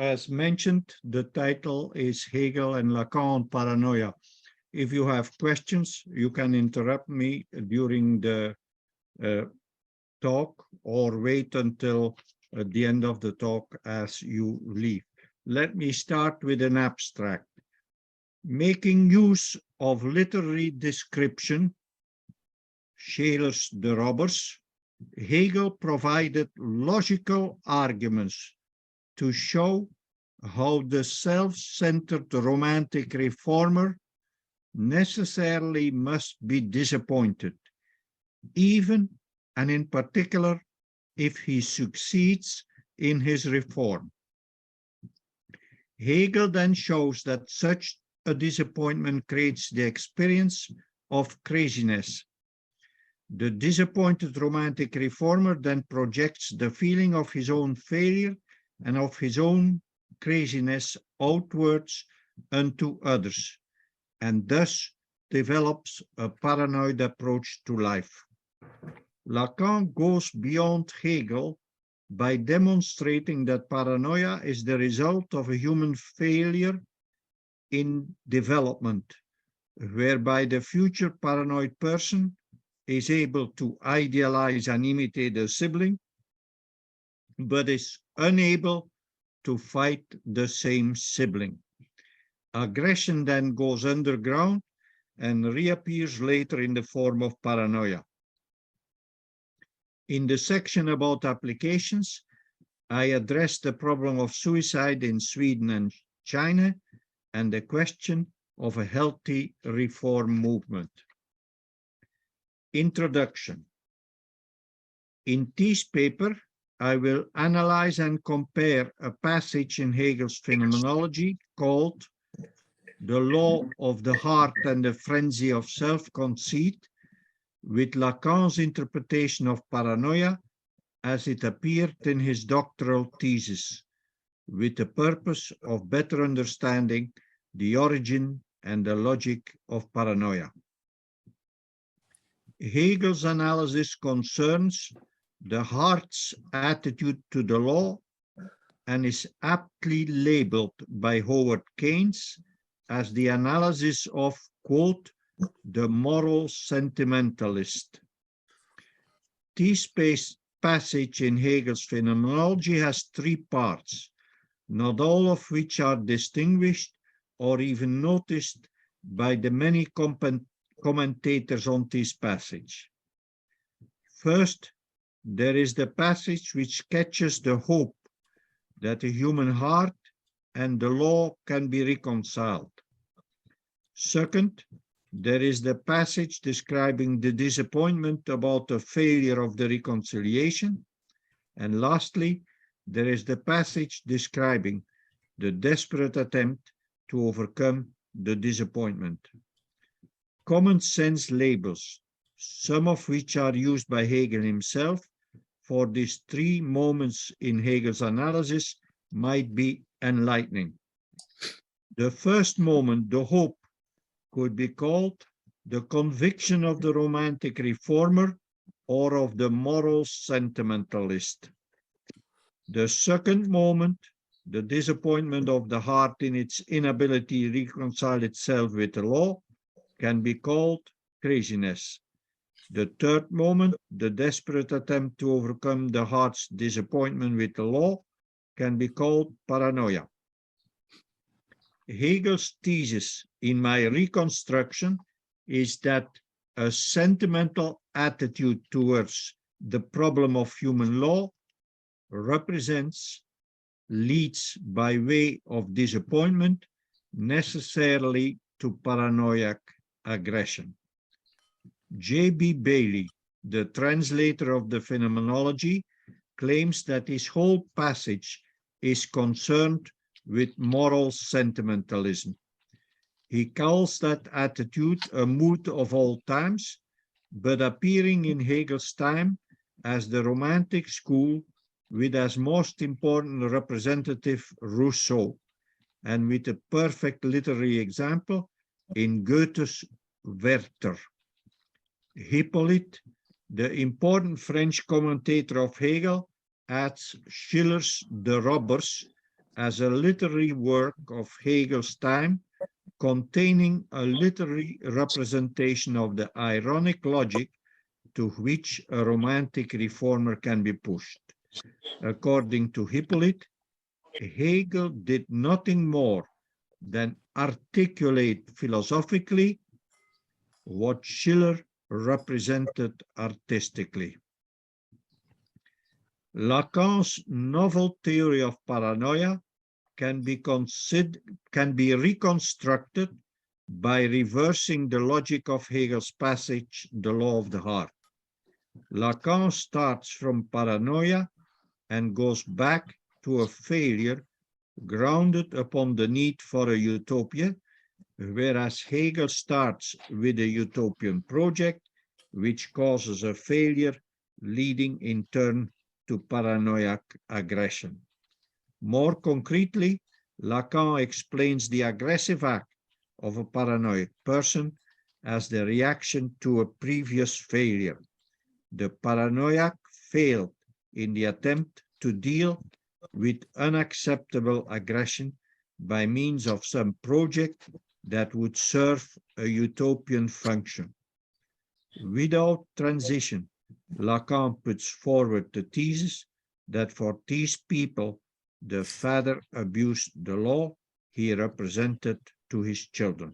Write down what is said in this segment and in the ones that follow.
As mentioned, the title is Hegel and Lacan, Paranoia. If you have questions, you can interrupt me during the talk or wait until the end of the talk as you leave. Let me start with an abstract. Making use of literary description, Schiller's The Robbers, Hegel provided logical arguments to show how the self-centered romantic reformer necessarily must be disappointed, even and in particular if he succeeds in his reform. Hegel then shows that such a disappointment creates the experience of craziness. The disappointed romantic reformer then projects the feeling of his own failure and of his own craziness outwards unto others, and thus develops a paranoid approach to life. Lacan goes beyond Hegel by demonstrating that paranoia is the result of a human failure in development, whereby the future paranoid person is able to idealize and imitate a sibling, but is unable to fight the same sibling. Aggression then goes underground and reappears later in the form of paranoia. In the section about applications, I addressed the problem of suicide in Sweden and China and the question of a healthy reform movement. Introduction. In this paper, I will analyze and compare a passage in Hegel's phenomenology called The Law of the Heart and the Frenzy of Self-Conceit with Lacan's interpretation of paranoia as it appeared in his doctoral thesis, with the purpose of better understanding the origin and the logic of paranoia. Hegel's analysis concerns the heart's attitude to the law and is aptly labeled by Howard Keynes as the analysis of, quote, the moral sentimentalist. This passage in Hegel's phenomenology has three parts, not all of which are distinguished or even noticed by the many commentators on this passage. First, there is the passage which catches the hope that the human heart and the law can be reconciled. Second, there is the passage describing the disappointment about the failure of the reconciliation. And lastly, there is the passage describing the desperate attempt to overcome the disappointment. Common sense labels, some of which are used by Hegel himself for these three moments in Hegel's analysis, might be enlightening. The first moment, the hope, could be called the conviction of the romantic reformer or of the moral sentimentalist. The second moment, the disappointment of the heart in its inability to reconcile itself with the law, can be called craziness. The third moment, the desperate attempt to overcome the heart's disappointment with the law, can be called paranoia. Hegel's thesis in my reconstruction is that a sentimental attitude towards the problem of human law leads by way of disappointment necessarily to paranoiac aggression. J.B. Bailey, the translator of the phenomenology, claims that his whole passage is concerned with moral sentimentalism. He calls that attitude a mood of all times, but appearing in Hegel's time as the Romantic school with as most important representative Rousseau, and with a perfect literary example in Goethe's Werther. Hippolyte, the important French commentator of Hegel, adds Schiller's The Robbers as a literary work of Hegel's time, containing a literary representation of the ironic logic to which a romantic reformer can be pushed. According to Hippolyte, Hegel did nothing more than articulate philosophically what Schiller represented artistically. Lacan's novel theory of paranoia can be reconstructed by reversing the logic of Hegel's passage, The Law of the Heart. Lacan starts from paranoia and goes back to a failure grounded upon the need for a utopia, whereas Hegel starts with a utopian project, which causes a failure, leading in turn to paranoiac aggression. More concretely, Lacan explains the aggressive act of a paranoid person as the reaction to a previous failure. The paranoiac failed in the attempt to deal with unacceptable aggression by means of some project that would serve a utopian function. Without transition, Lacan puts forward the thesis that for these people, the father abused the law he represented to his children.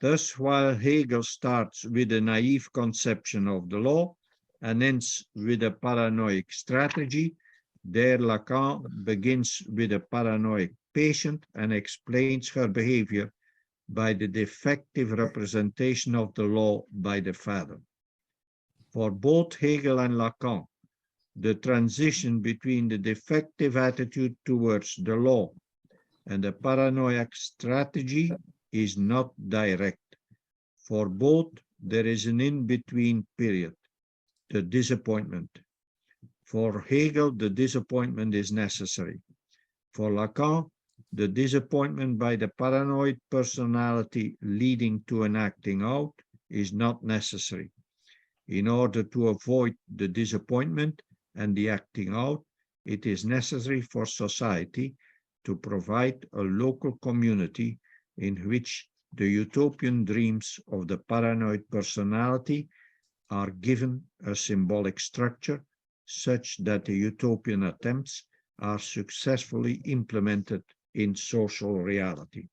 Thus, while Hegel starts with a naive conception of the law and ends with a paranoid strategy, there Lacan begins with a paranoid patient and explains her behavior by the defective representation of the law by the father. For both Hegel and Lacan, the transition between the defective attitude towards the law and the paranoiac strategy is not direct. For both, there is an in-between period, the disappointment. For Hegel, the disappointment is necessary. For Lacan, the disappointment by the paranoid personality leading to an acting out is not necessary. In order to avoid the disappointment and the acting out, it is necessary for society to provide a local community in which the utopian dreams of the paranoid personality are given a symbolic structure such that the utopian attempts are successfully implemented in social reality.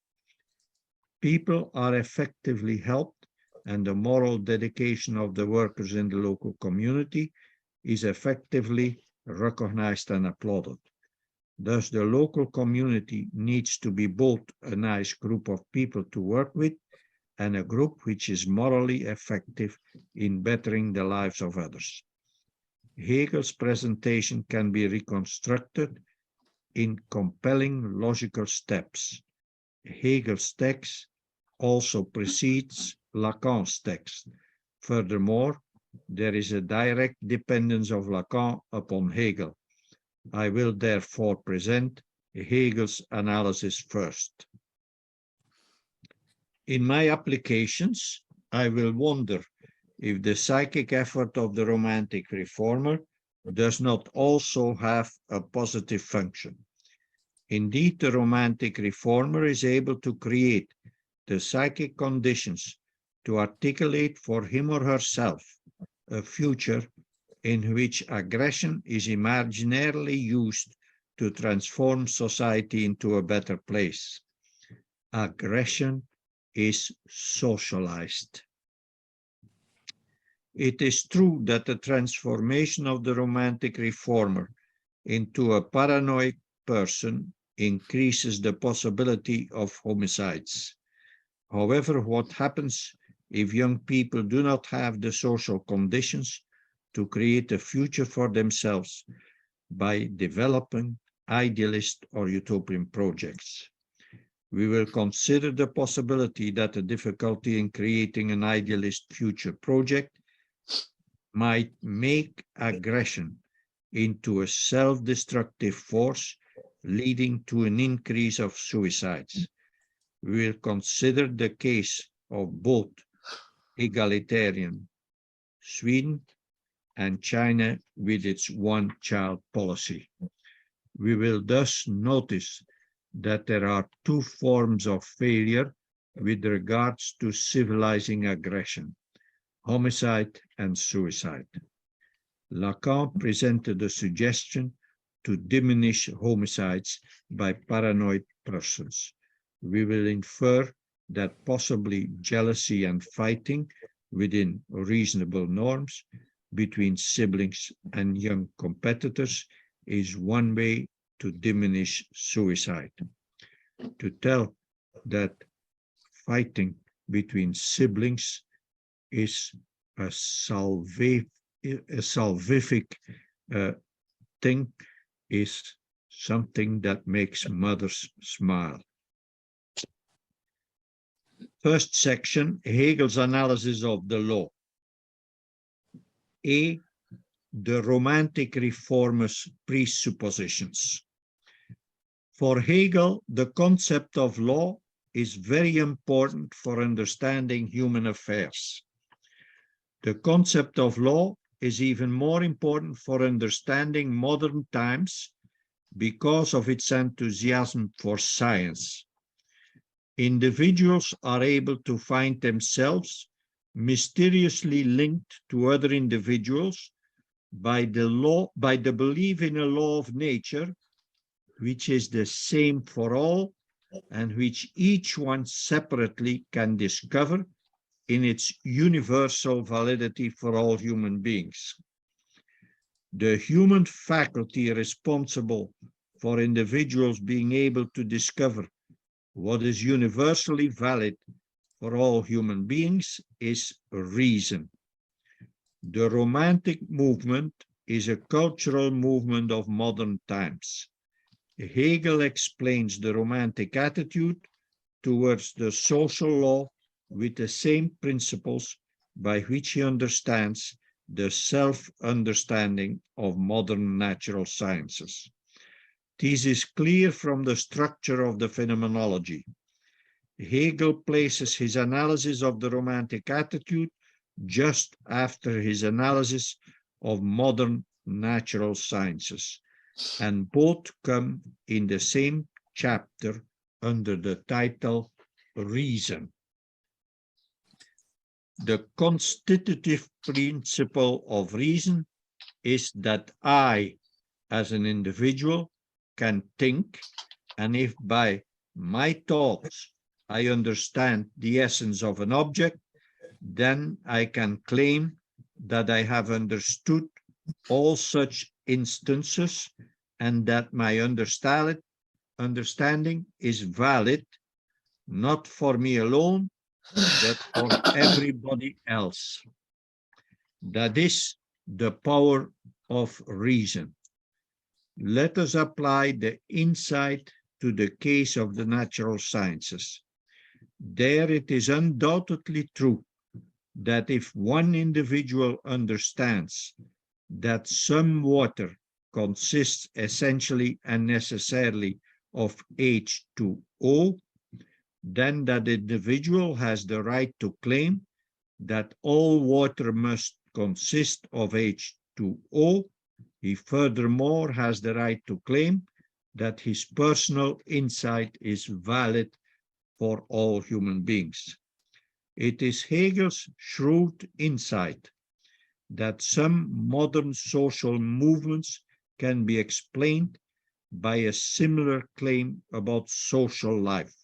People are effectively helped, and the moral dedication of the workers in the local community is effectively recognized and applauded. Thus, the local community needs to be both a nice group of people to work with and a group which is morally effective in bettering the lives of others. Hegel's presentation can be reconstructed in compelling logical steps. Hegel's text also precedes Lacan's text. Furthermore, there is a direct dependence of Lacan upon Hegel. I will therefore present Hegel's analysis first. In my applications, I will wonder if the psychic effort of the romantic reformer does not also have a positive function. Indeed, the romantic reformer is able to create the psychic conditions to articulate for him or herself a future in which aggression is imaginarily used to transform society into a better place. Aggression is socialized. It is true that the transformation of the romantic reformer into a paranoid person increases the possibility of homicides. However, what happens if young people do not have the social conditions to create a future for themselves by developing idealist or utopian projects? We will consider the possibility that the difficulty in creating an idealist future project might make aggression into a self-destructive force, leading to an increase of suicides. We will consider the case of both egalitarian Sweden and China with its one-child policy. We will thus notice that there are two forms of failure with regards to civilizing aggression: homicide and suicide. Lacan presented a suggestion to diminish homicides by paranoid persons. We will infer that possibly jealousy and fighting within reasonable norms between siblings and young competitors is one way to diminish suicide. To tell that fighting between siblings is a salvific thing is something that makes mothers smile. First section, Hegel's analysis of the law. A, the romantic reformers' presuppositions. For Hegel, the concept of law is very important for understanding human affairs. The concept of law is even more important for understanding modern times because of its enthusiasm for science. Individuals are able to find themselves mysteriously linked to other individuals by the belief in a law of nature, which is the same for all and which each one separately can discover in its universal validity for all human beings. The human faculty responsible for individuals being able to discover what is universally valid for all human beings is reason. The Romantic movement is a cultural movement of modern times. Hegel explains the Romantic attitude towards the social law with the same principles by which he understands the self-understanding of modern natural sciences. This is clear from the structure of the phenomenology. Hegel places his analysis of the Romantic attitude just after his analysis of modern natural sciences, and both come in the same chapter under the title Reason. The constitutive principle of reason is that I, as an individual, can think, and if by my thoughts I understand the essence of an object, then I can claim that I have understood all such instances and that my understanding is valid, not for me alone, but for everybody else. That is the power of reason. Let us apply the insight to the case of the natural sciences. There it is undoubtedly true that if one individual understands that some water consists essentially and necessarily of H2O, then that individual has the right to claim that all water must consist of H2O. He furthermore has the right to claim that his personal insight is valid for all human beings. It is Hegel's shrewd insight that some modern social movements can be explained by a similar claim about social life.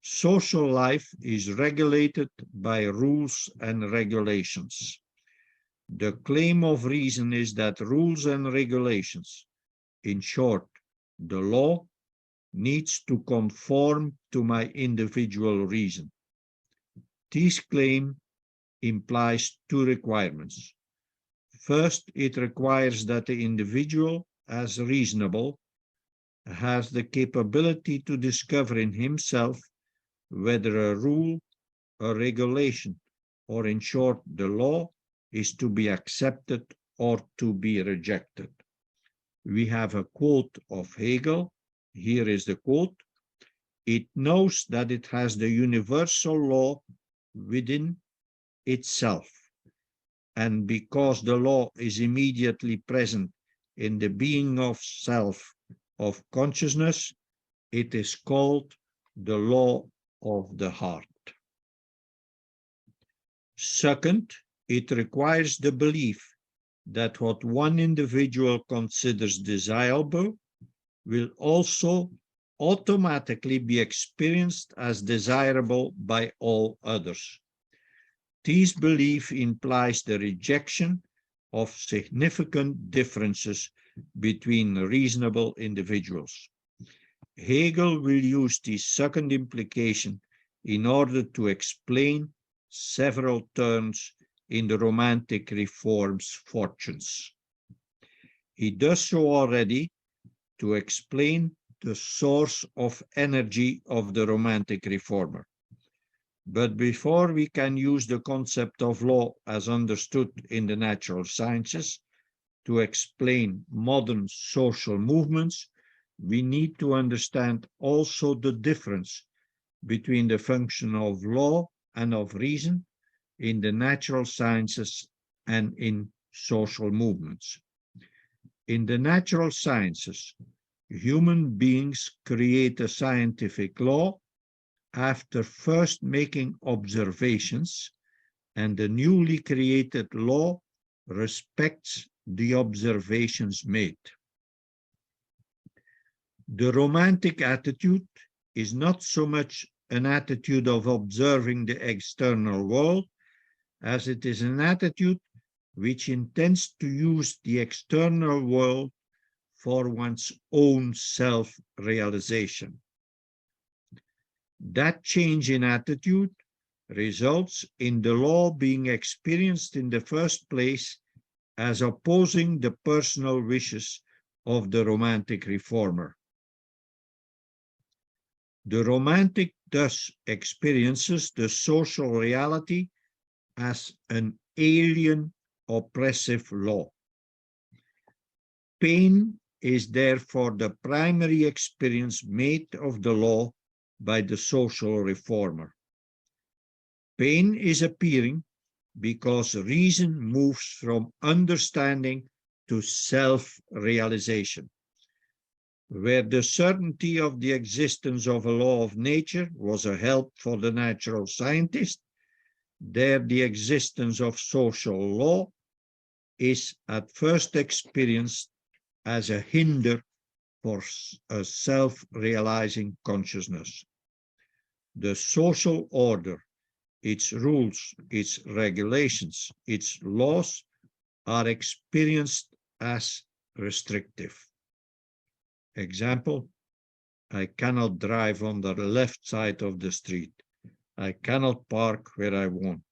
Social life is regulated by rules and regulations. The claim of reason is that rules and regulations, in short, the law, needs to conform to my individual reason. This claim implies two requirements. First, it requires that the individual, as reasonable, has the capability to discover in himself whether a rule, a regulation, or in short, the law, is to be accepted or to be rejected. We have a quote of Hegel. Here is the quote. It knows that it has the universal law within itself. And because the law is immediately present in the being of self of consciousness, it is called the law of the heart. Second, it requires the belief that what one individual considers desirable will also automatically be experienced as desirable by all others. This belief implies the rejection of significant differences between reasonable individuals. Hegel will use this second implication in order to explain several turns in the Romantic reform's fortunes. He does so already to explain the source of energy of the Romantic reformer. But before we can use the concept of law as understood in the natural sciences to explain modern social movements, we need to understand also the difference between the function of law and of reason in the natural sciences and in social movements. In the natural sciences, human beings create a scientific law after first making observations, and the newly created law respects the observations made. The Romantic attitude is not so much an attitude of observing the external world as it is an attitude which intends to use the external world for one's own self-realization. That change in attitude results in the law being experienced in the first place as opposing the personal wishes of the Romantic reformer. The Romantic thus experiences the social reality as an alien, oppressive law. Pain is therefore the primary experience made of the law by the social reformer. Pain is appearing because reason moves from understanding to self-realization. Where the certainty of the existence of a law of nature was a help for the natural scientist, there the existence of social law is at first experienced as a hinder for a self-realizing consciousness. The social order, its rules, its regulations, its laws are experienced as restrictive. Example, I cannot drive on the left side of the street. I cannot park where I want.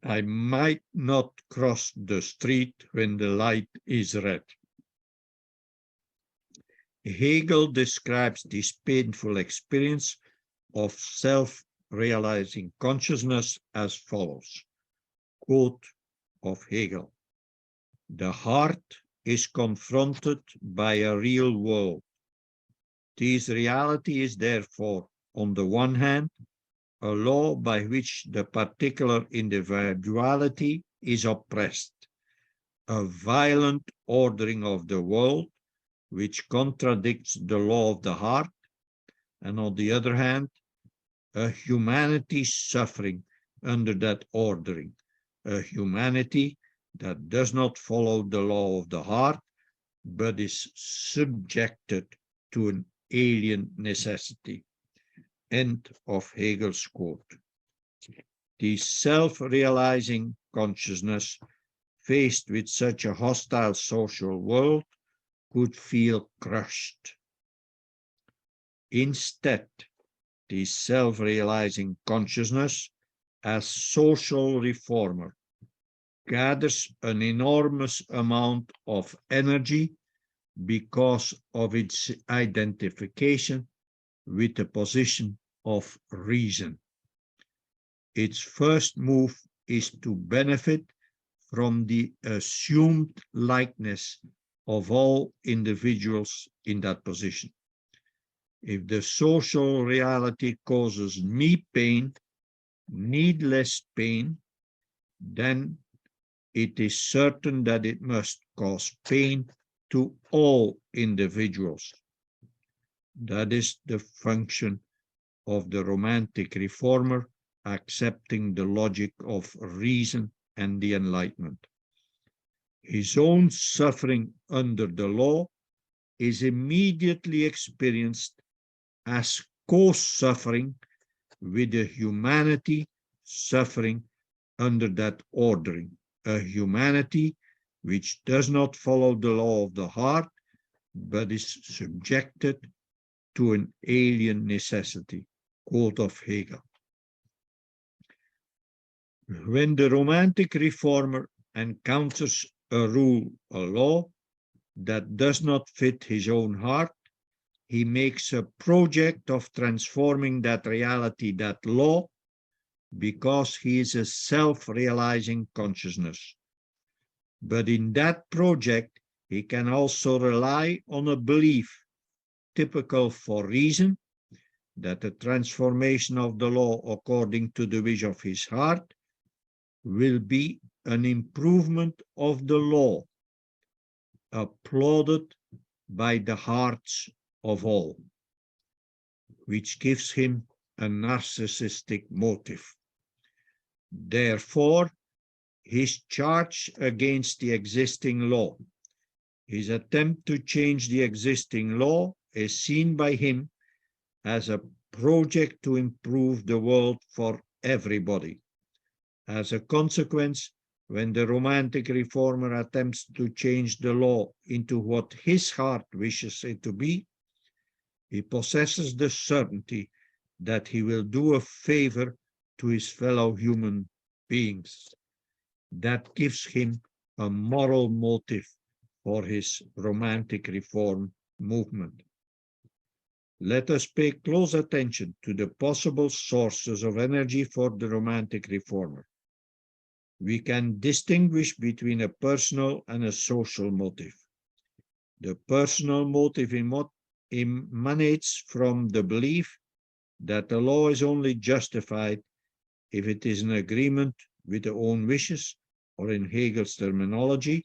I might not cross the street when the light is red. Hegel describes this painful experience of self-realizing consciousness as follows. Quote of Hegel: "The heart is confronted by a real world. This reality is therefore, on the one hand, a law by which the particular individuality is oppressed, a violent ordering of the world which contradicts the law of the heart, and on the other hand, a humanity suffering under that ordering, a humanity that does not follow the law of the heart, but is subjected to an alien necessity." End of Hegel's quote. The self-realizing consciousness, faced with such a hostile social world, could feel crushed. Instead, the self-realizing consciousness, as social reformer, gathers an enormous amount of energy because of its identification with the position of reason. Its first move is to benefit from the assumed likeness of all individuals in that position. If the social reality causes me pain, needless pain, then it is certain that it must cause pain to all individuals. That is the function of the romantic reformer, accepting the logic of reason and the Enlightenment. His own suffering under the law is immediately experienced as co-suffering with the humanity suffering under that ordering, a humanity which does not follow the law of the heart, but is subjected to an alien necessity. Quote of Hegel. When the romantic reformer encounters a rule, a law, that does not fit his own heart, he makes a project of transforming that reality, that law, because he is a self-realizing consciousness. But in that project, he can also rely on a belief, typical for reason, that the transformation of the law according to the wish of his heart will be an improvement of the law, applauded by the hearts of all, which gives him a narcissistic motive. Therefore, his charge against the existing law, his attempt to change the existing law, is seen by him as a project to improve the world for everybody. As a consequence, when the romantic reformer attempts to change the law into what his heart wishes it to be, he possesses the certainty that he will do a favor to his fellow human beings. That gives him a moral motive for his romantic reform movement. Let us pay close attention to the possible sources of energy for the romantic reformer. We can distinguish between a personal and a social motive. The personal motive emanates from the belief that the law is only justified if it is in agreement with the own wishes, or in Hegel's terminology,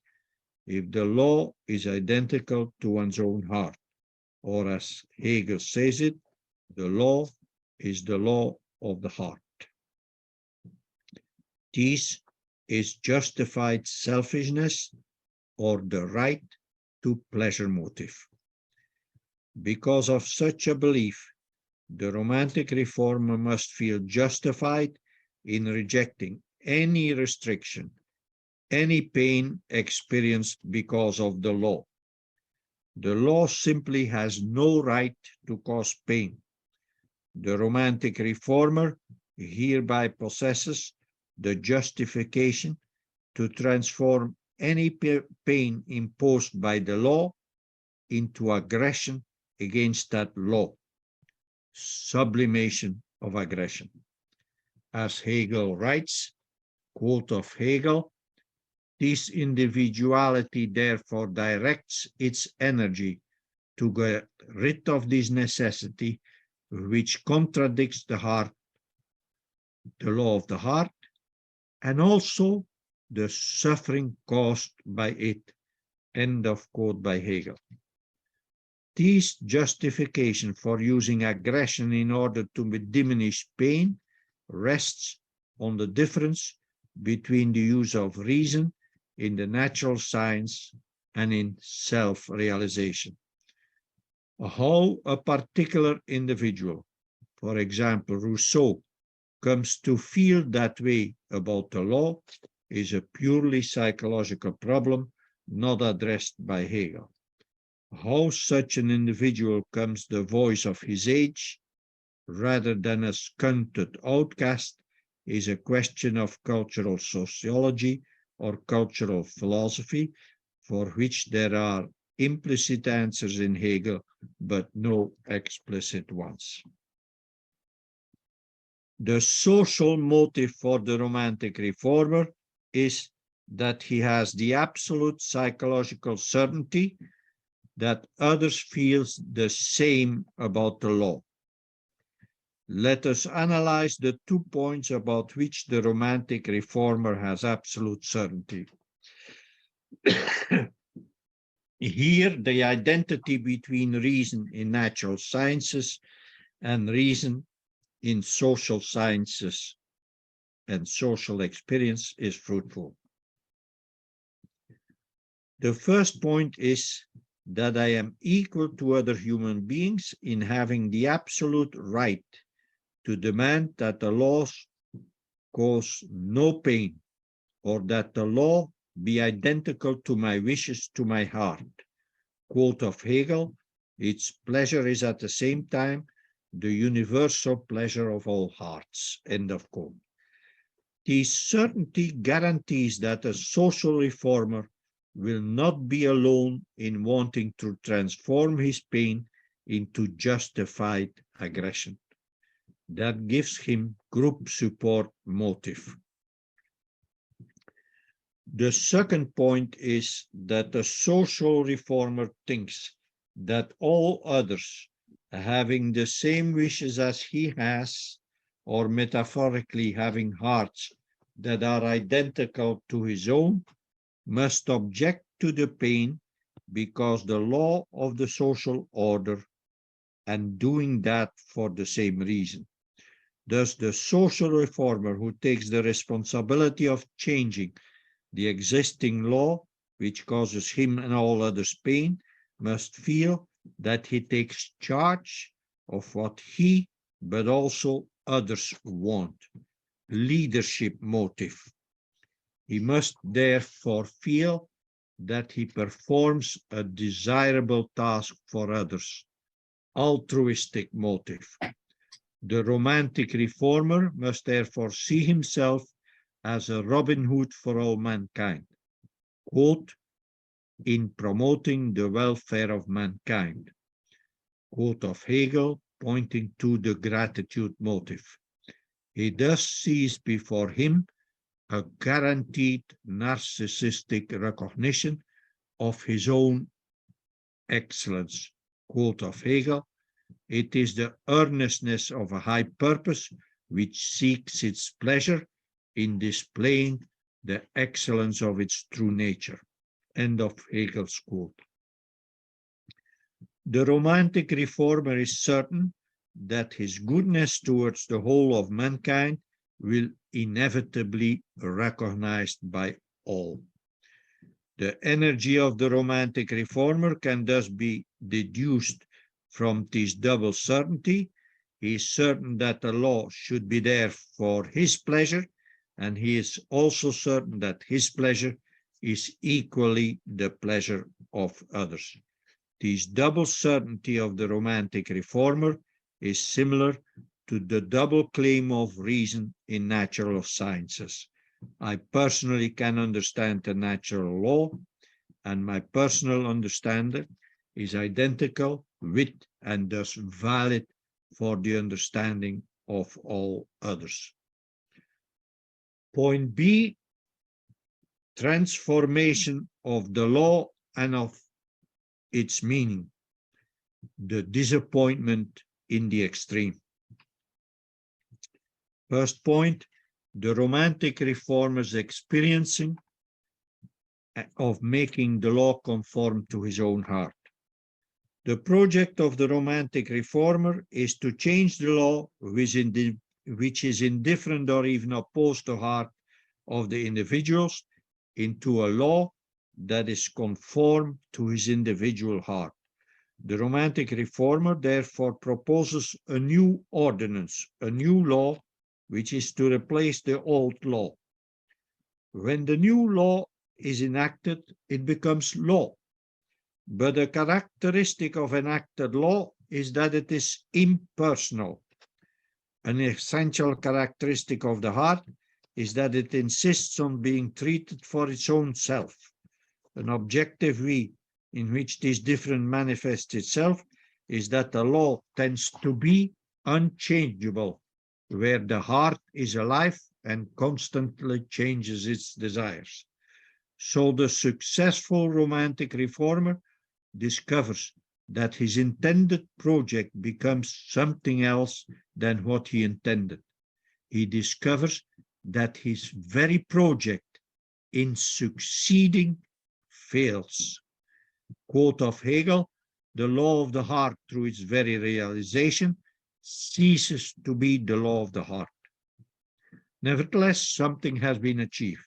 if the law is identical to one's own heart, or as Hegel says it, the law is the law of the heart. This is justified selfishness or the right to pleasure motive. Because of such a belief, the romantic reformer must feel justified in rejecting any restriction, any pain experienced because of the law. The law simply has no right to cause pain. The romantic reformer hereby possesses the justification to transform any pain imposed by the law into aggression against that law, sublimation of aggression. As Hegel writes, quote of Hegel, this individuality therefore directs its energy to get rid of this necessity which contradicts the heart, the law of the heart, and also the suffering caused by it. End of quote by Hegel. This justification for using aggression in order to diminish pain rests on the difference between the use of reason in the natural science and in self-realization. How a particular individual, for example Rousseau, comes to feel that way about the law is a purely psychological problem not addressed by Hegel. How such an individual becomes the voice of his age rather than a stunted outcast is a question of cultural sociology or cultural philosophy, for which there are implicit answers in Hegel, but no explicit ones. The social motive for the romantic reformer is that he has the absolute psychological certainty that others feel the same about the law. Let us analyze the 2 points about which the romantic reformer has absolute certainty. Here, the identity between reason in natural sciences and reason in social sciences and social experience is fruitful. The first point is that I am equal to other human beings in having the absolute right to demand that the laws cause no pain, or that the law be identical to my wishes, to my heart. Quote of Hegel, its pleasure is at the same time the universal pleasure of all hearts, end of quote. This certainty guarantees that a social reformer will not be alone in wanting to transform his pain into justified aggression. That gives him group support motive. The second point is that the social reformer thinks that all others having the same wishes as he has, or metaphorically having hearts that are identical to his own, must object to the pain because the law of the social order, and doing that for the same reason. Thus, the social reformer who takes the responsibility of changing the existing law, which causes him and all others pain, must feel that he takes charge of what he, but also others want. Leadership motive. He must therefore feel that he performs a desirable task for others. Altruistic motive. The romantic reformer must therefore see himself as a Robin Hood for all mankind. Quote, in promoting the welfare of mankind. Quote of Hegel, pointing to the gratitude motive. He thus sees before him a guaranteed narcissistic recognition of his own excellence. Quote of Hegel, it is the earnestness of a high purpose which seeks its pleasure in displaying the excellence of its true nature. End of Hegel's quote. The romantic reformer is certain that his goodness towards the whole of mankind will inevitably be recognized by all. The energy of the romantic reformer can thus be deduced from this double certainty. He is certain that the law should be there for his pleasure, and he is also certain that his pleasure is equally the pleasure of others. This double certainty of the romantic reformer is similar to the double claim of reason in natural sciences. I personally can understand the natural law, and my personal understanding is identical with and thus valid for the understanding of all others. Point B, transformation of the law and of its meaning, the disappointment in the extreme. First point, the romantic reformer's experiencing of making the law conform to his own heart. The project of the romantic reformer is to change the law which is indifferent or even opposed to the heart of the individuals into a law that is conform to his individual heart. The romantic reformer therefore proposes a new ordinance, a new law, which is to replace the old law. When the new law is enacted, it becomes law. But the characteristic of enacted law is that it is impersonal. An essential characteristic of the heart is that it insists on being treated for its own self. An objective way in which this difference manifests itself is that the law tends to be unchangeable, where the heart is alive and constantly changes its desires. So the successful romantic reformer discovers that his intended project becomes something else than what he intended. He discovers that his very project in succeeding fails. Quote of Hegel, the law of the heart through its very realization ceases to be the law of the heart. Nevertheless, something has been achieved.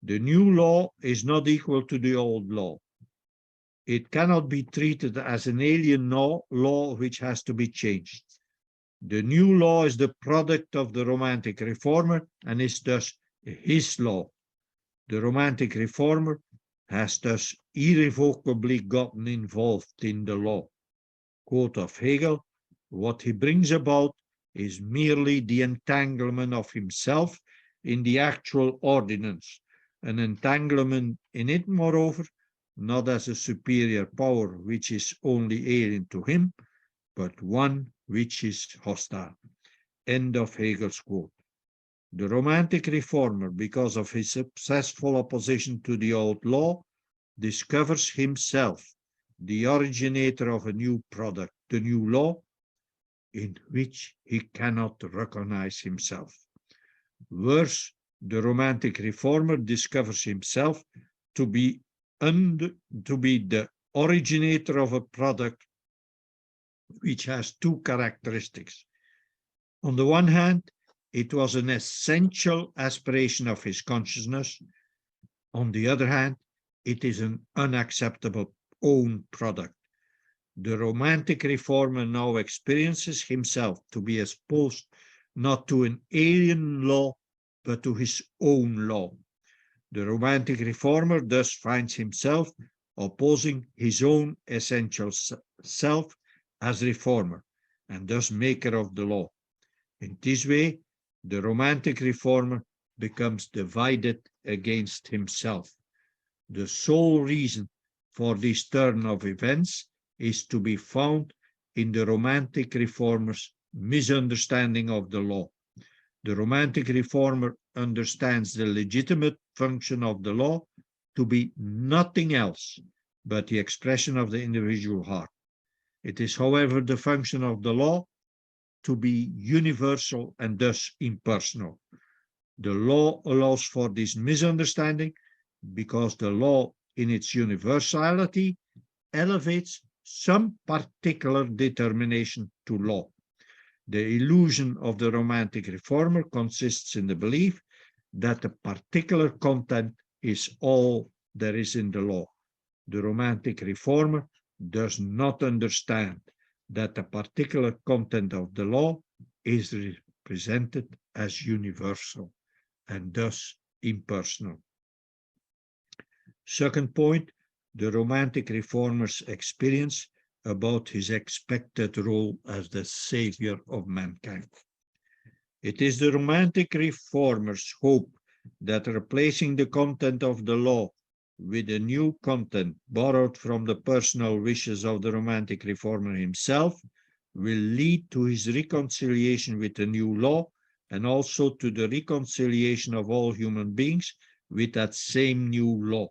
The new law is not equal to the old law. It cannot be treated as an alien law which has to be changed. The new law is the product of the Romantic Reformer and is thus his law. The Romantic Reformer has thus irrevocably gotten involved in the law. Quote of Hegel, what he brings about is merely the entanglement of himself in the actual ordinance, an entanglement in it, moreover, not as a superior power which is only alien to him, but one which is hostile. End of Hegel's quote. The Romantic Reformer, because of his successful opposition to the old law, discovers himself, the originator of a new product, the new law, in which he cannot recognize himself. Worse, the Romantic Reformer discovers himself to be the originator of a product which has two characteristics. On the one hand, it was an essential aspiration of his consciousness. On the other hand, it is an unacceptable own product. The Romantic Reformer now experiences himself to be exposed not to an alien law, but to his own law. The Romantic Reformer thus finds himself opposing his own essential self as reformer, and thus maker of the law. In this way, the Romantic Reformer becomes divided against himself. The sole reason for this turn of events is to be found in the Romantic Reformer's misunderstanding of the law. The Romantic Reformer understands the legitimate function of the law to be nothing else but the expression of the individual heart. It is, however, the function of the law to be universal and thus impersonal. The law allows for this misunderstanding because the law in its universality elevates some particular determination to law. The illusion of the Romantic Reformer consists in the belief that the particular content is all there is in the law. The Romantic Reformer does not understand that the particular content of the law is represented as universal and thus impersonal. Second point, the Romantic Reformer's experience about his expected role as the savior of mankind. It is the Romantic Reformer's hope that replacing the content of the law with a new content borrowed from the personal wishes of the Romantic Reformer himself will lead to his reconciliation with the new law and also to the reconciliation of all human beings with that same new law.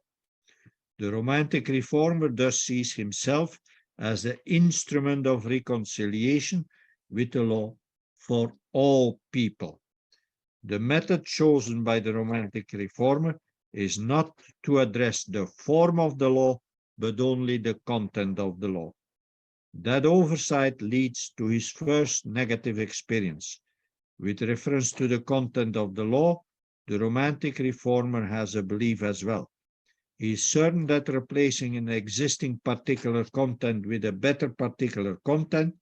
The Romantic Reformer thus sees himself as the instrument of reconciliation with the law for all people. The method chosen by the Romantic Reformer is not to address the form of the law, but only the content of the law. That oversight leads to his first negative experience. With reference to the content of the law, the Romantic Reformer has a belief as well. He is certain that replacing an existing particular content with a better particular content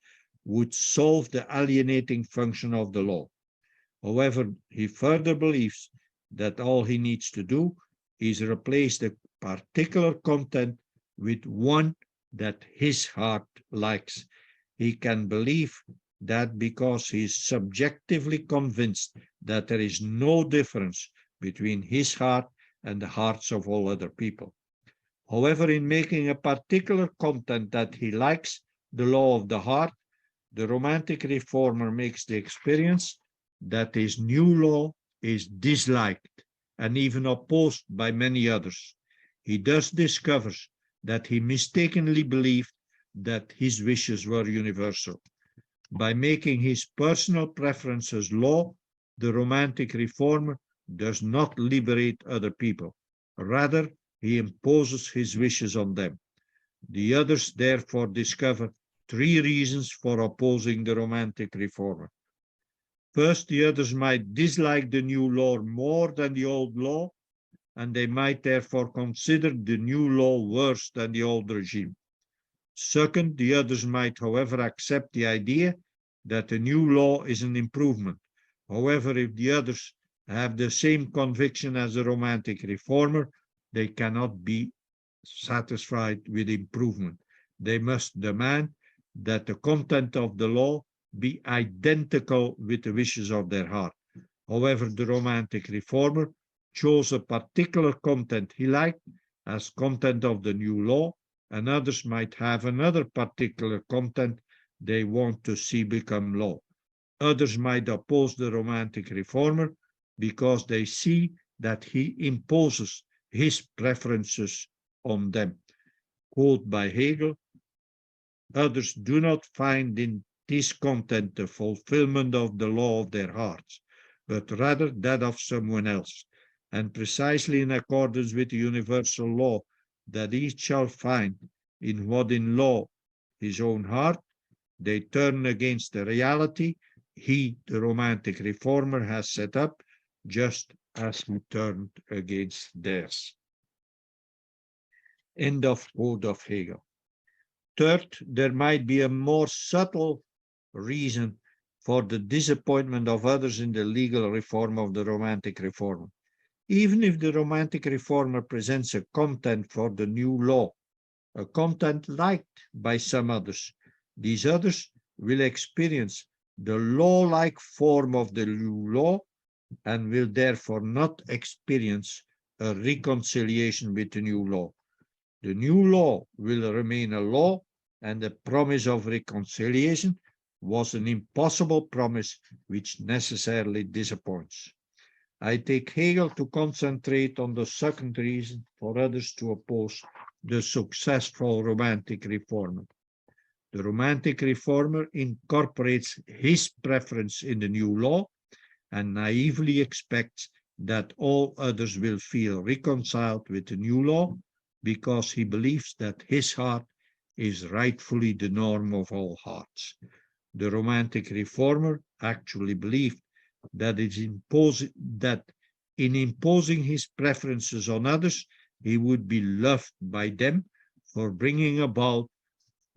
would solve the alienating function of the law. However, he further believes that all he needs to do is replace the particular content with one that his heart likes. He can believe that because he is subjectively convinced that there is no difference between his heart and the hearts of all other people. However, in making a particular content that he likes, the law of the heart, the Romantic Reformer makes the experience that his new law is disliked and even opposed by many others. He thus discovers that he mistakenly believed that his wishes were universal. By making his personal preferences law, the Romantic Reformer does not liberate other people. Rather, he imposes his wishes on them. The others therefore discover three reasons for opposing the romantic reformer. First, the others might dislike the new law more than the old law, and they might therefore consider the new law worse than the old regime. Second, the others might, however, accept the idea that the new law is an improvement. However, if the others have the same conviction as the romantic reformer, they cannot be satisfied with improvement. They must demand that the content of the law be identical with the wishes of their heart. However, the romantic reformer chose a particular content he liked as content of the new law, and others might have another particular content they want to see become law. Others might oppose the romantic reformer because they see that he imposes his preferences on them. Quote by Hegel, others do not find in this content the fulfillment of the law of their hearts, but rather that of someone else, and precisely in accordance with the universal law that each shall find in what in law his own heart, they turn against the reality he, the romantic reformer, has set up, just as he turned against theirs. End of quote of Hegel. Third, there might be a more subtle reason for the disappointment of others in the legal reform of the romantic reformer. Even if the romantic reformer presents a content for the new law, a content liked by some others, these others will experience the law-like form of the new law and will therefore not experience a reconciliation with the new law. The new law will remain a law, and the promise of reconciliation was an impossible promise which necessarily disappoints. I take Hegel to concentrate on the second reason for others to oppose the successful romantic reformer. The romantic reformer incorporates his preference in the new law and naively expects that all others will feel reconciled with the new law because he believes that his heart is rightfully the norm of all hearts. The romantic reformer actually believed that in imposing his preferences on others, he would be loved by them for bringing about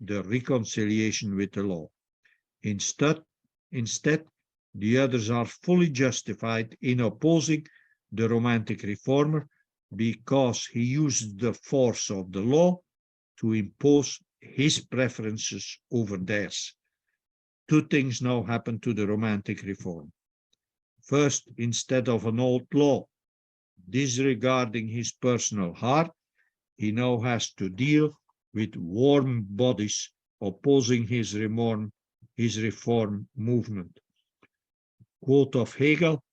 the reconciliation with the law. Instead, the others are fully justified in opposing the romantic reformer because he uses the force of the law to impose his preferences over theirs. Two things now happen to the romantic reform. First, instead of an old law disregarding his personal heart, he now has to deal with warm bodies opposing his reform movement. Quote of Hegel,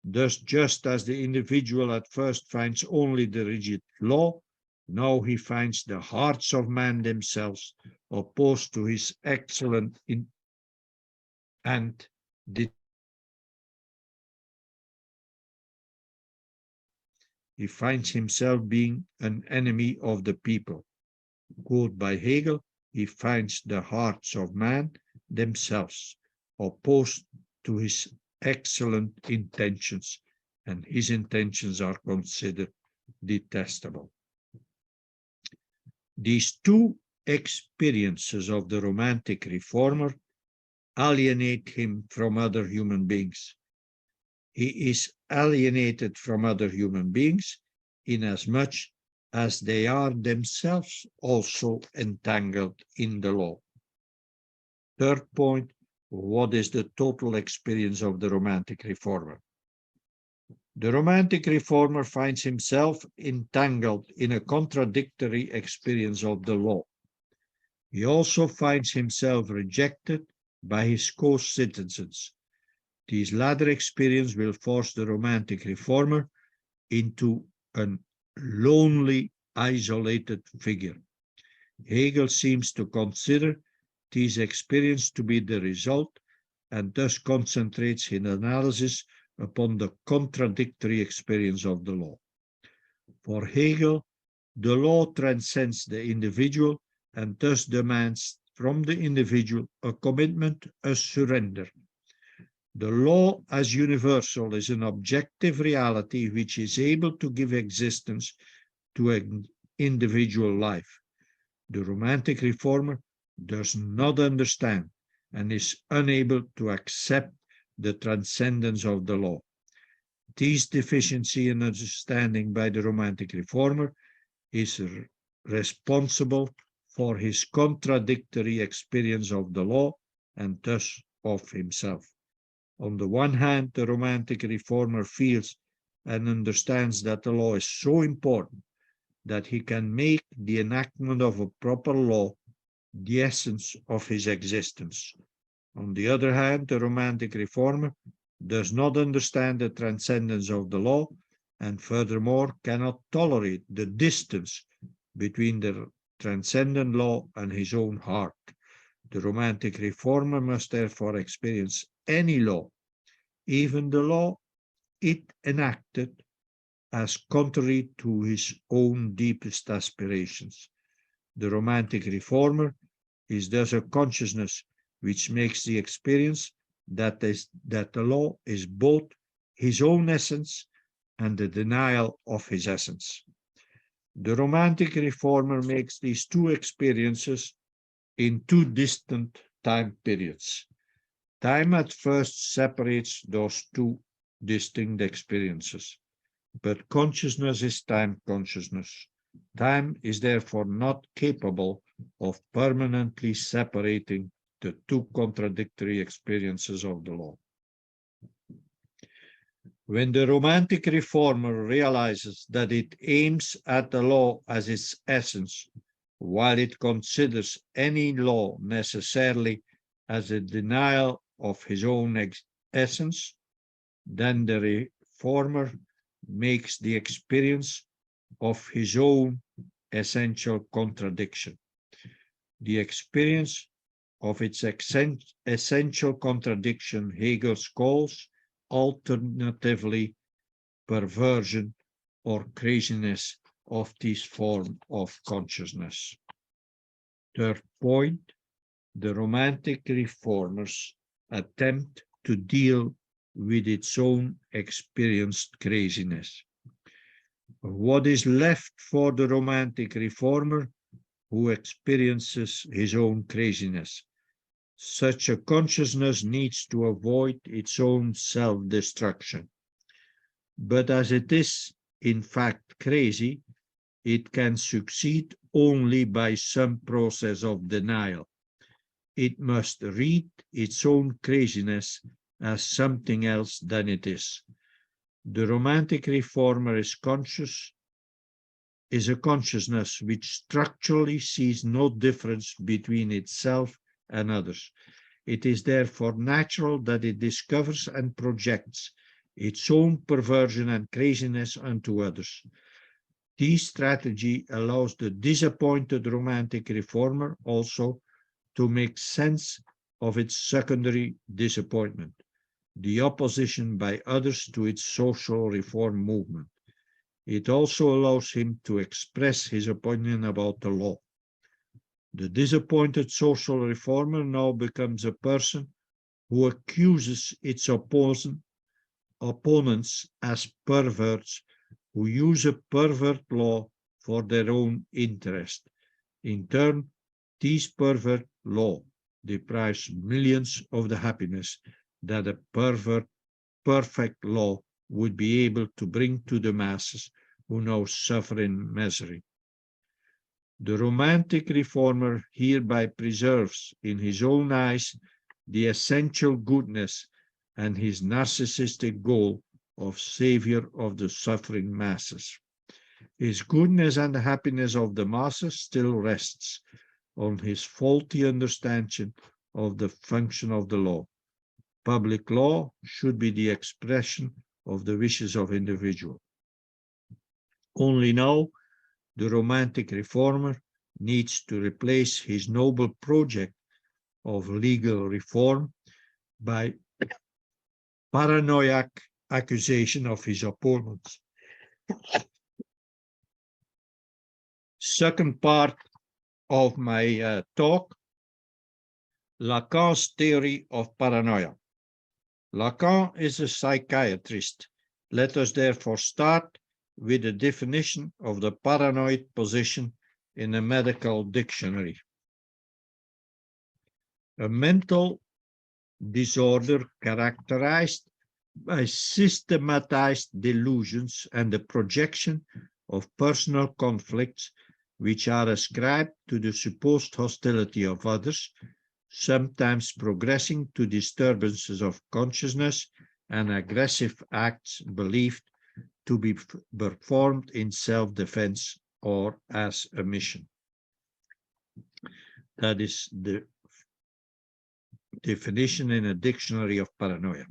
thus just as the individual at first finds only the rigid law, now he finds the hearts of men themselves opposed to his excellent and he finds himself being an enemy of the people. Quote by Hegel, he finds the hearts of man themselves opposed to his excellent intentions, and his intentions are considered detestable. These two experiences of the romantic reformer alienate him from other human beings. He is alienated from other human beings inasmuch as they are themselves also entangled in the law. Third point, what is the total experience of the romantic reformer? The romantic reformer finds himself entangled in a contradictory experience of the law. He also finds himself rejected by his co-citizens. This latter experience will force the romantic reformer into an lonely, isolated figure. Hegel seems to consider this experience to be the result and thus concentrates his analysis upon the contradictory experience of the law. For Hegel, the law transcends the individual and thus demands from the individual a commitment, a surrender. The law as universal is an objective reality which is able to give existence to an individual life. The romantic reformer does not understand and is unable to accept the transcendence of the law. This deficiency in understanding by the romantic reformer is responsible for his contradictory experience of the law and thus of himself. On the one hand, the romantic reformer feels and understands that the law is so important that he can make the enactment of a proper law the essence of his existence. On the other hand, the romantic reformer does not understand the transcendence of the law and furthermore cannot tolerate the distance between the transcendent law and his own heart. The romantic reformer must therefore experience any law, even the law it enacted, as contrary to his own deepest aspirations. The romantic reformer is thus a consciousness which makes the experience that the law is both his own essence and the denial of his essence. The romantic reformer makes these two experiences in two distant time periods. Time at first separates those two distinct experiences, but consciousness is time consciousness. Time is therefore not capable of permanently separating the two contradictory experiences of the law. When the romantic reformer realizes that it aims at the law as its essence, while it considers any law necessarily as a denial of his own essence, then the reformer makes the experience of his own essential contradiction. The experience of its essential contradiction Hegel calls alternatively perversion or craziness of this form of consciousness. Third point, the romantic reformers attempt to deal with its own experienced craziness. What is left for the romantic reformer who experiences his own craziness? Such a consciousness needs to avoid its own self-destruction. But as it is, in fact, crazy, it can succeed only by some process of denial. It must read its own craziness as something else than it is. The romantic reformer is a consciousness which structurally sees no difference between itself and others. It is therefore natural that it discovers and projects its own perversion and craziness onto others. This strategy allows the disappointed romantic reformer also to make sense of its secondary disappointment, the opposition by others to its social reform movement. It also allows him to express his opinion about the law. The disappointed social reformer now becomes a person who accuses its opponents as perverts who use a pervert law for their own interest. In turn, this pervert law deprives millions of the happiness that a perfect law would be able to bring to the masses who now suffer in misery. The romantic reformer hereby preserves in his own eyes the essential goodness and his narcissistic goal of savior of the suffering masses. His goodness and the happiness of the masses still rests on his faulty understanding of the function of the law. Public law should be the expression of the wishes of individuals. Only now, the romantic reformer needs to replace his noble project of legal reform by paranoiac accusation of his opponents. Second part of my talk, Lacan's theory of paranoia. Lacan is a psychiatrist. Let us therefore start with a definition of the paranoid position in a medical dictionary. A mental disorder characterized by systematized delusions and the projection of personal conflicts which are ascribed to the supposed hostility of others, sometimes progressing to disturbances of consciousness and aggressive acts believed to be performed in self-defense or as a mission. That is the definition in a dictionary of paranoia.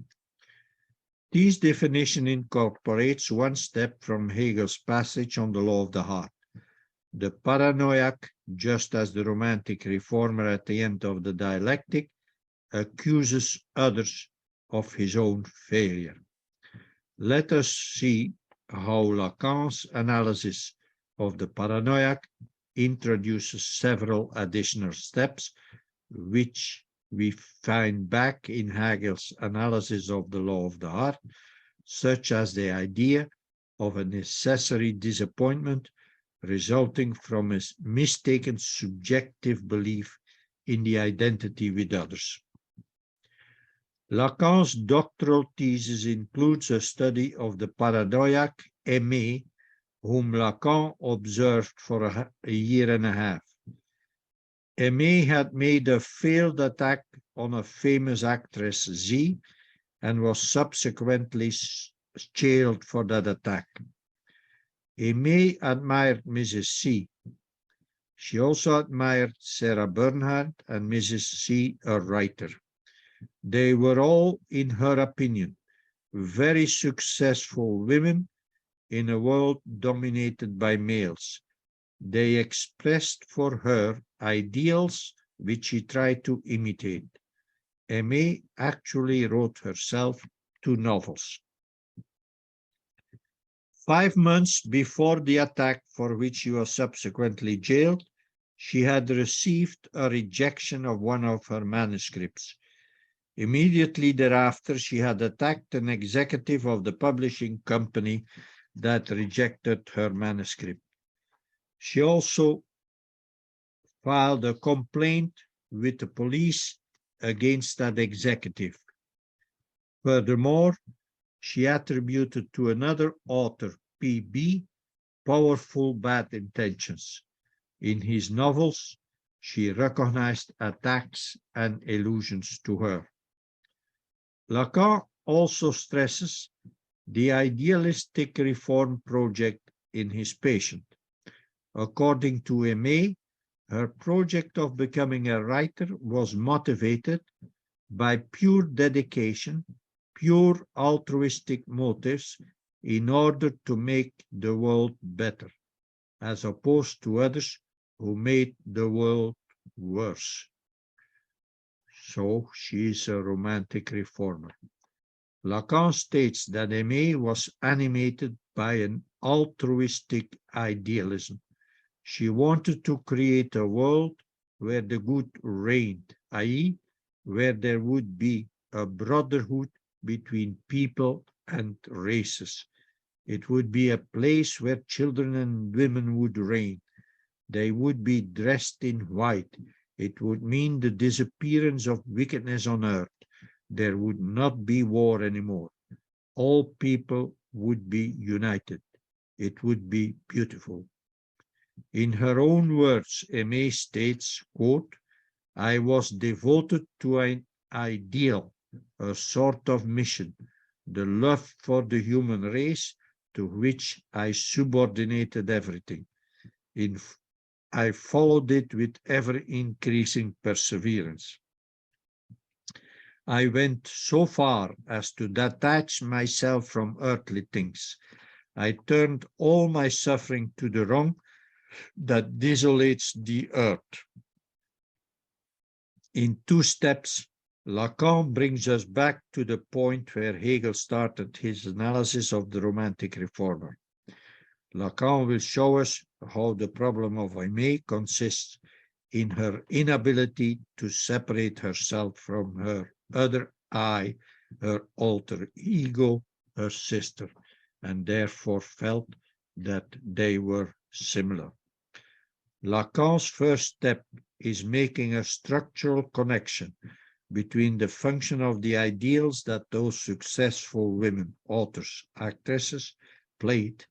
This definition incorporates one step from Hegel's passage on the law of the heart. The paranoiac, just as the romantic reformer at the end of the dialectic, accuses others of his own failure. Let us see how Lacan's analysis of the paranoiac introduces several additional steps, which we find back in Hegel's analysis of the law of the heart, such as the idea of a necessary disappointment resulting from a mistaken subjective belief in the identity with others. Lacan's doctoral thesis includes a study of the paranoiac Aimé, whom Lacan observed for a year and a half. Aimé had made a failed attack on a famous actress Z and was subsequently jailed for that attack. Aimé admired Mrs. C. She also admired Sarah Bernhardt and Mrs. C, a writer. They were all, in her opinion, very successful women in a world dominated by males. They expressed for her ideals which she tried to imitate. Aimé actually wrote herself 2 novels. 5 months before the attack for which she was subsequently jailed, she had received a rejection of one of her manuscripts. Immediately thereafter, she had attacked an executive of the publishing company that rejected her manuscript. She also filed a complaint with the police against that executive. Furthermore, she attributed to another author, P.B., powerful bad intentions. In his novels, she recognized attacks and allusions to her. Lacan also stresses the idealistic reform project in his patient. According to Aimé, her project of becoming a writer was motivated by pure dedication, pure altruistic motives in order to make the world better, as opposed to others who made the world worse. So she is a romantic reformer. Lacan states that Aimé was animated by an altruistic idealism. She wanted to create a world where the good reigned, i.e., where there would be a brotherhood between people and races. It would be a place where children and women would reign. They would be dressed in white. It would mean the disappearance of wickedness on earth. There would not be war anymore. All people would be united. It would be beautiful. In her own words, Aimé states, quote, I was devoted to an ideal, a sort of mission, the love for the human race, to which I subordinated everything. I followed it with ever-increasing perseverance. I went so far as to detach myself from earthly things. I turned all my suffering to the wrong that desolates the earth. In 2 steps, Lacan brings us back to the point where Hegel started his analysis of the romantic reformer. Lacan will show us how the problem of Aimé consists in her inability to separate herself from her other I, her alter ego, her sister, and therefore felt that they were similar. Lacan's first step is making a structural connection between the function of the ideals that those successful women, authors, actresses, played,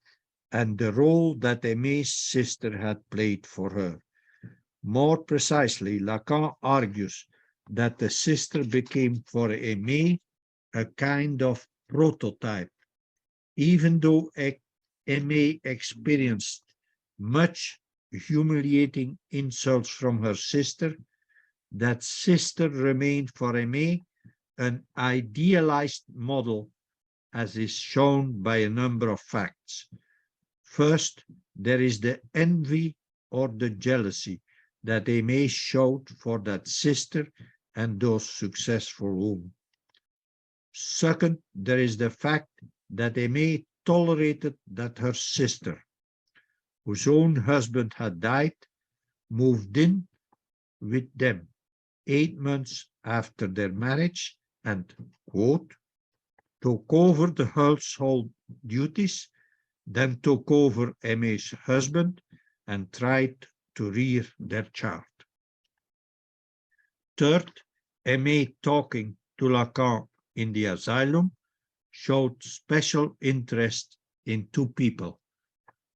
and the role that Aimé's sister had played for her. More precisely, Lacan argues that the sister became for Aimé a kind of prototype. Even though Aimé experienced much humiliating insults from her sister, that sister remained for Aimé an idealized model, as is shown by a number of facts. First, there is the envy or the jealousy that Aimé showed for that sister and those successful women. Second, there is the fact that Aimé tolerated that her sister, whose own husband had died, moved in with them 8 months after their marriage and, quote, took over the household duties, then took over Aimé's husband and tried to rear their child. Third, Aimé talking to Lacan in the asylum showed special interest in two people,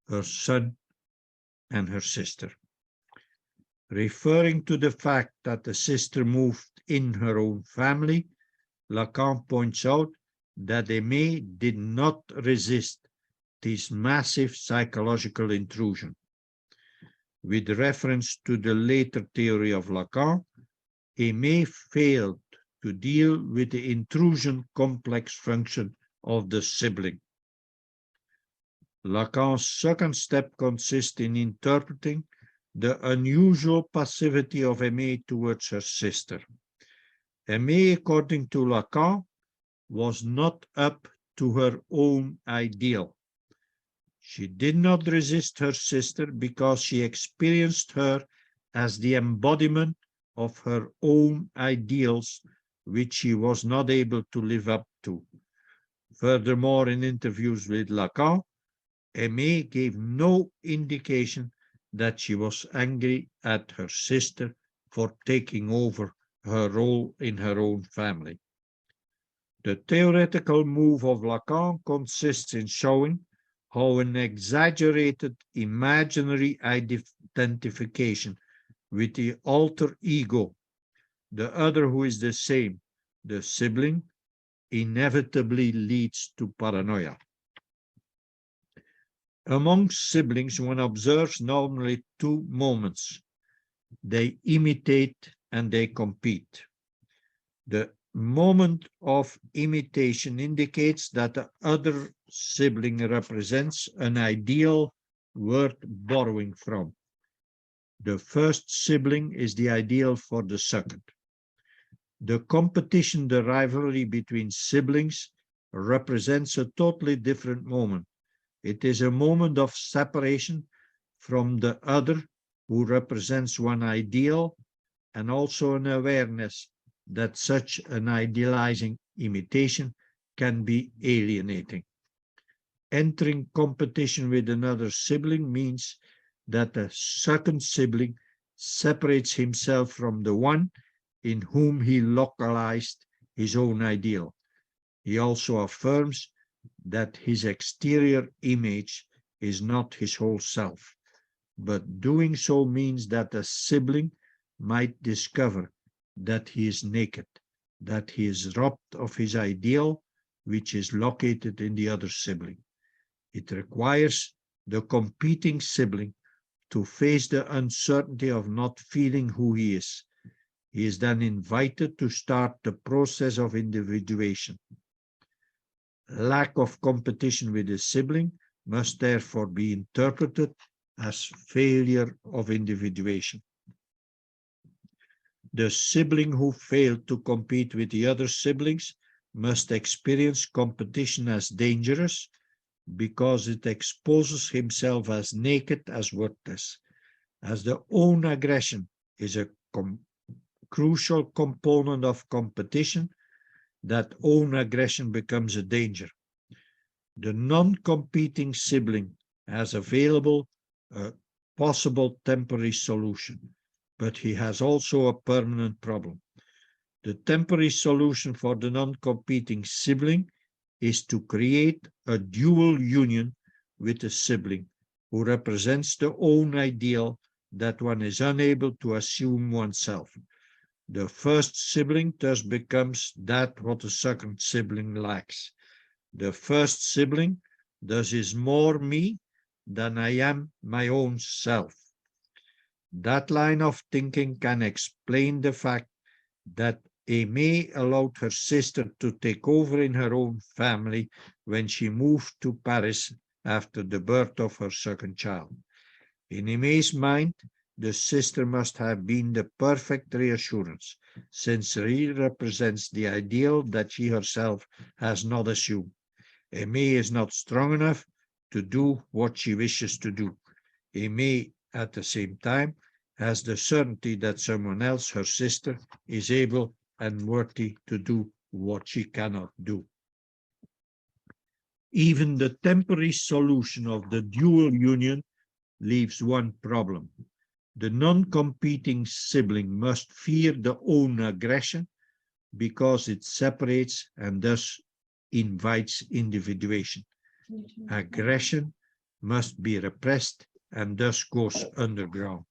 her son and her sister. Referring to the fact that the sister moved in her own family, Lacan points out that Aimé did not resist this massive psychological intrusion. With reference to the later theory of Lacan, Aimé failed to deal with the intrusion complex function of the sibling. Lacan's second step consists in interpreting the unusual passivity of Aimé towards her sister. Aimé, according to Lacan, was not up to her own ideal. She did not resist her sister because she experienced her as the embodiment of her own ideals, which she was not able to live up to. Furthermore, in interviews with Lacan, Aimé gave no indication that she was angry at her sister for taking over her role in her own family. The theoretical move of Lacan consists in showing how an exaggerated imaginary identification with the alter ego, the other who is the same, the sibling, inevitably leads to paranoia. Among siblings, one observes normally two moments. They imitate and they compete. The moment of imitation indicates that the other sibling represents an ideal worth borrowing from. The first sibling is the ideal for the second. The competition, the rivalry between siblings, represents a totally different moment. It is a moment of separation from the other, who represents one ideal, and also an awareness that such an idealizing imitation can be alienating. Entering competition with another sibling means that the second sibling separates himself from the one in whom he localized his own ideal. He also affirms that his exterior image is not his whole self, but doing so means that a sibling might discover that he is naked, that he is robbed of his ideal, which is located in the other sibling. It requires the competing sibling to face the uncertainty of not feeling who he is. He is then invited to start the process of individuation. Lack of competition with a sibling must therefore be interpreted as failure of individuation. The sibling who failed to compete with the other siblings must experience competition as dangerous because it exposes himself as naked, as worthless, as the own aggression is a crucial component of competition, that own aggression becomes a danger. The non-competing sibling has available a possible temporary solution, but he has also a permanent problem. The temporary solution for the non-competing sibling is to create a dual union with a sibling who represents the own ideal that one is unable to assume oneself. The first sibling thus becomes that what the second sibling lacks. The first sibling thus is more me than I am my own self. That line of thinking can explain the fact that Aimee allowed her sister to take over in her own family when she moved to Paris after the birth of her second child. In Aimee's mind, the sister must have been the perfect reassurance, since she represents the ideal that she herself has not assumed. Aimee is not strong enough to do what she wishes to do. Aimee, at the same time, has the certainty that someone else, her sister, is able and worthy to do what she cannot do. Even the temporary solution of the dual union leaves one problem. The non-competing sibling must fear the own aggression because it separates and thus invites individuation. Aggression must be repressed and thus goes underground.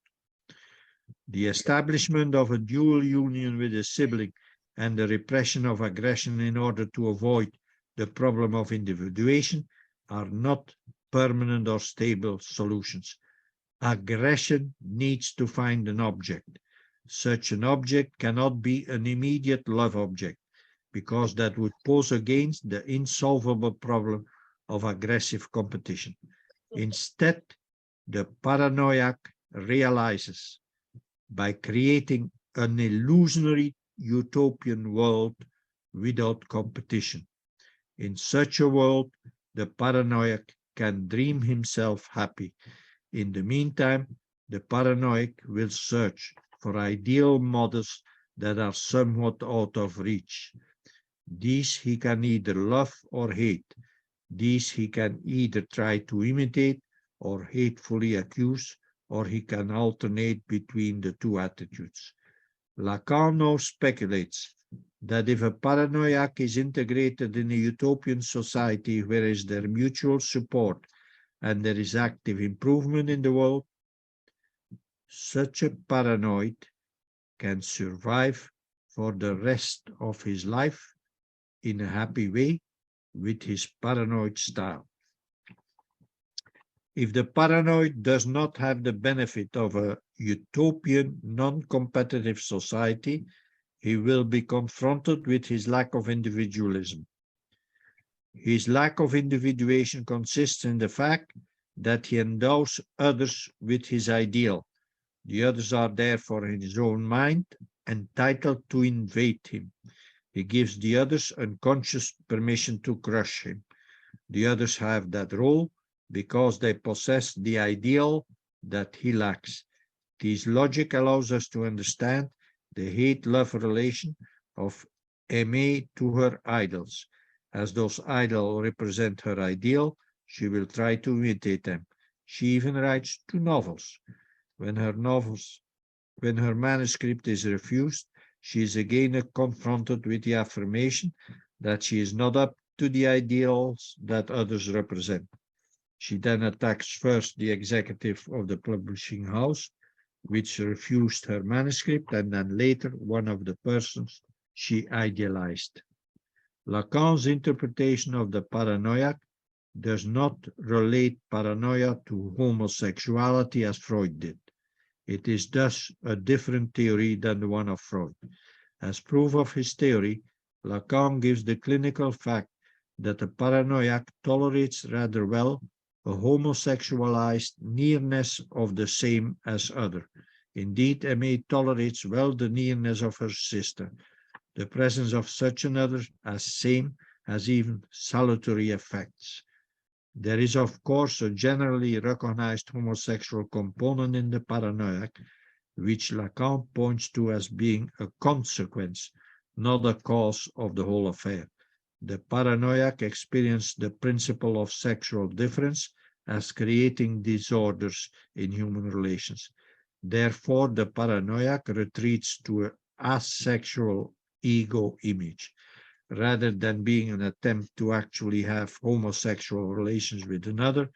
The establishment of a dual union with a sibling and the repression of aggression in order to avoid the problem of individuation are not permanent or stable solutions. Aggression needs to find an object. Such an object cannot be an immediate love object, because that would pose against the insolvable problem of aggressive competition. Instead, the paranoiac realizes by creating an illusionary utopian world without competition. In such a world, the paranoiac can dream himself happy. In the meantime, the paranoiac will search for ideal models that are somewhat out of reach. These he can either love or hate. These he can either try to imitate or hatefully accuse, or he can alternate between the two attitudes. Lacan now speculates that if a paranoiac is integrated in a utopian society where is there mutual support and there is active improvement in the world, such a paranoid can survive for the rest of his life in a happy way with his paranoid style. If the paranoid does not have the benefit of a utopian, non-competitive society, he will be confronted with his lack of individualism. His lack of individuation consists in the fact that he endows others with his ideal. The others are therefore in his own mind entitled to invade him. He gives the others unconscious permission to crush him. The others have that role because they possess the ideal that he lacks. This logic allows us to understand the hate-love relation of Aimee to her idols. As those idols represent her ideal, she will try to imitate them. She even writes 2 novels. When her manuscript is refused, she is again confronted with the affirmation that she is not up to the ideals that others represent. She then attacks first the executive of the publishing house, which refused her manuscript, and then later one of the persons she idealized. Lacan's interpretation of the paranoiac does not relate paranoia to homosexuality as Freud did. It is thus a different theory than the one of Freud. As proof of his theory, Lacan gives the clinical fact that the paranoiac tolerates rather well a homosexualized nearness of the same as other. Indeed, Aimee tolerates well the nearness of her sister. The presence of such another as same has even salutary effects. There is, of course, a generally recognized homosexual component in the paranoiac, which Lacan points to as being a consequence, not a cause of the whole affair. The paranoiac experienced the principle of sexual difference as creating disorders in human relations. Therefore, the paranoiac retreats to an asexual ego image, rather than being an attempt to actually have homosexual relations with another.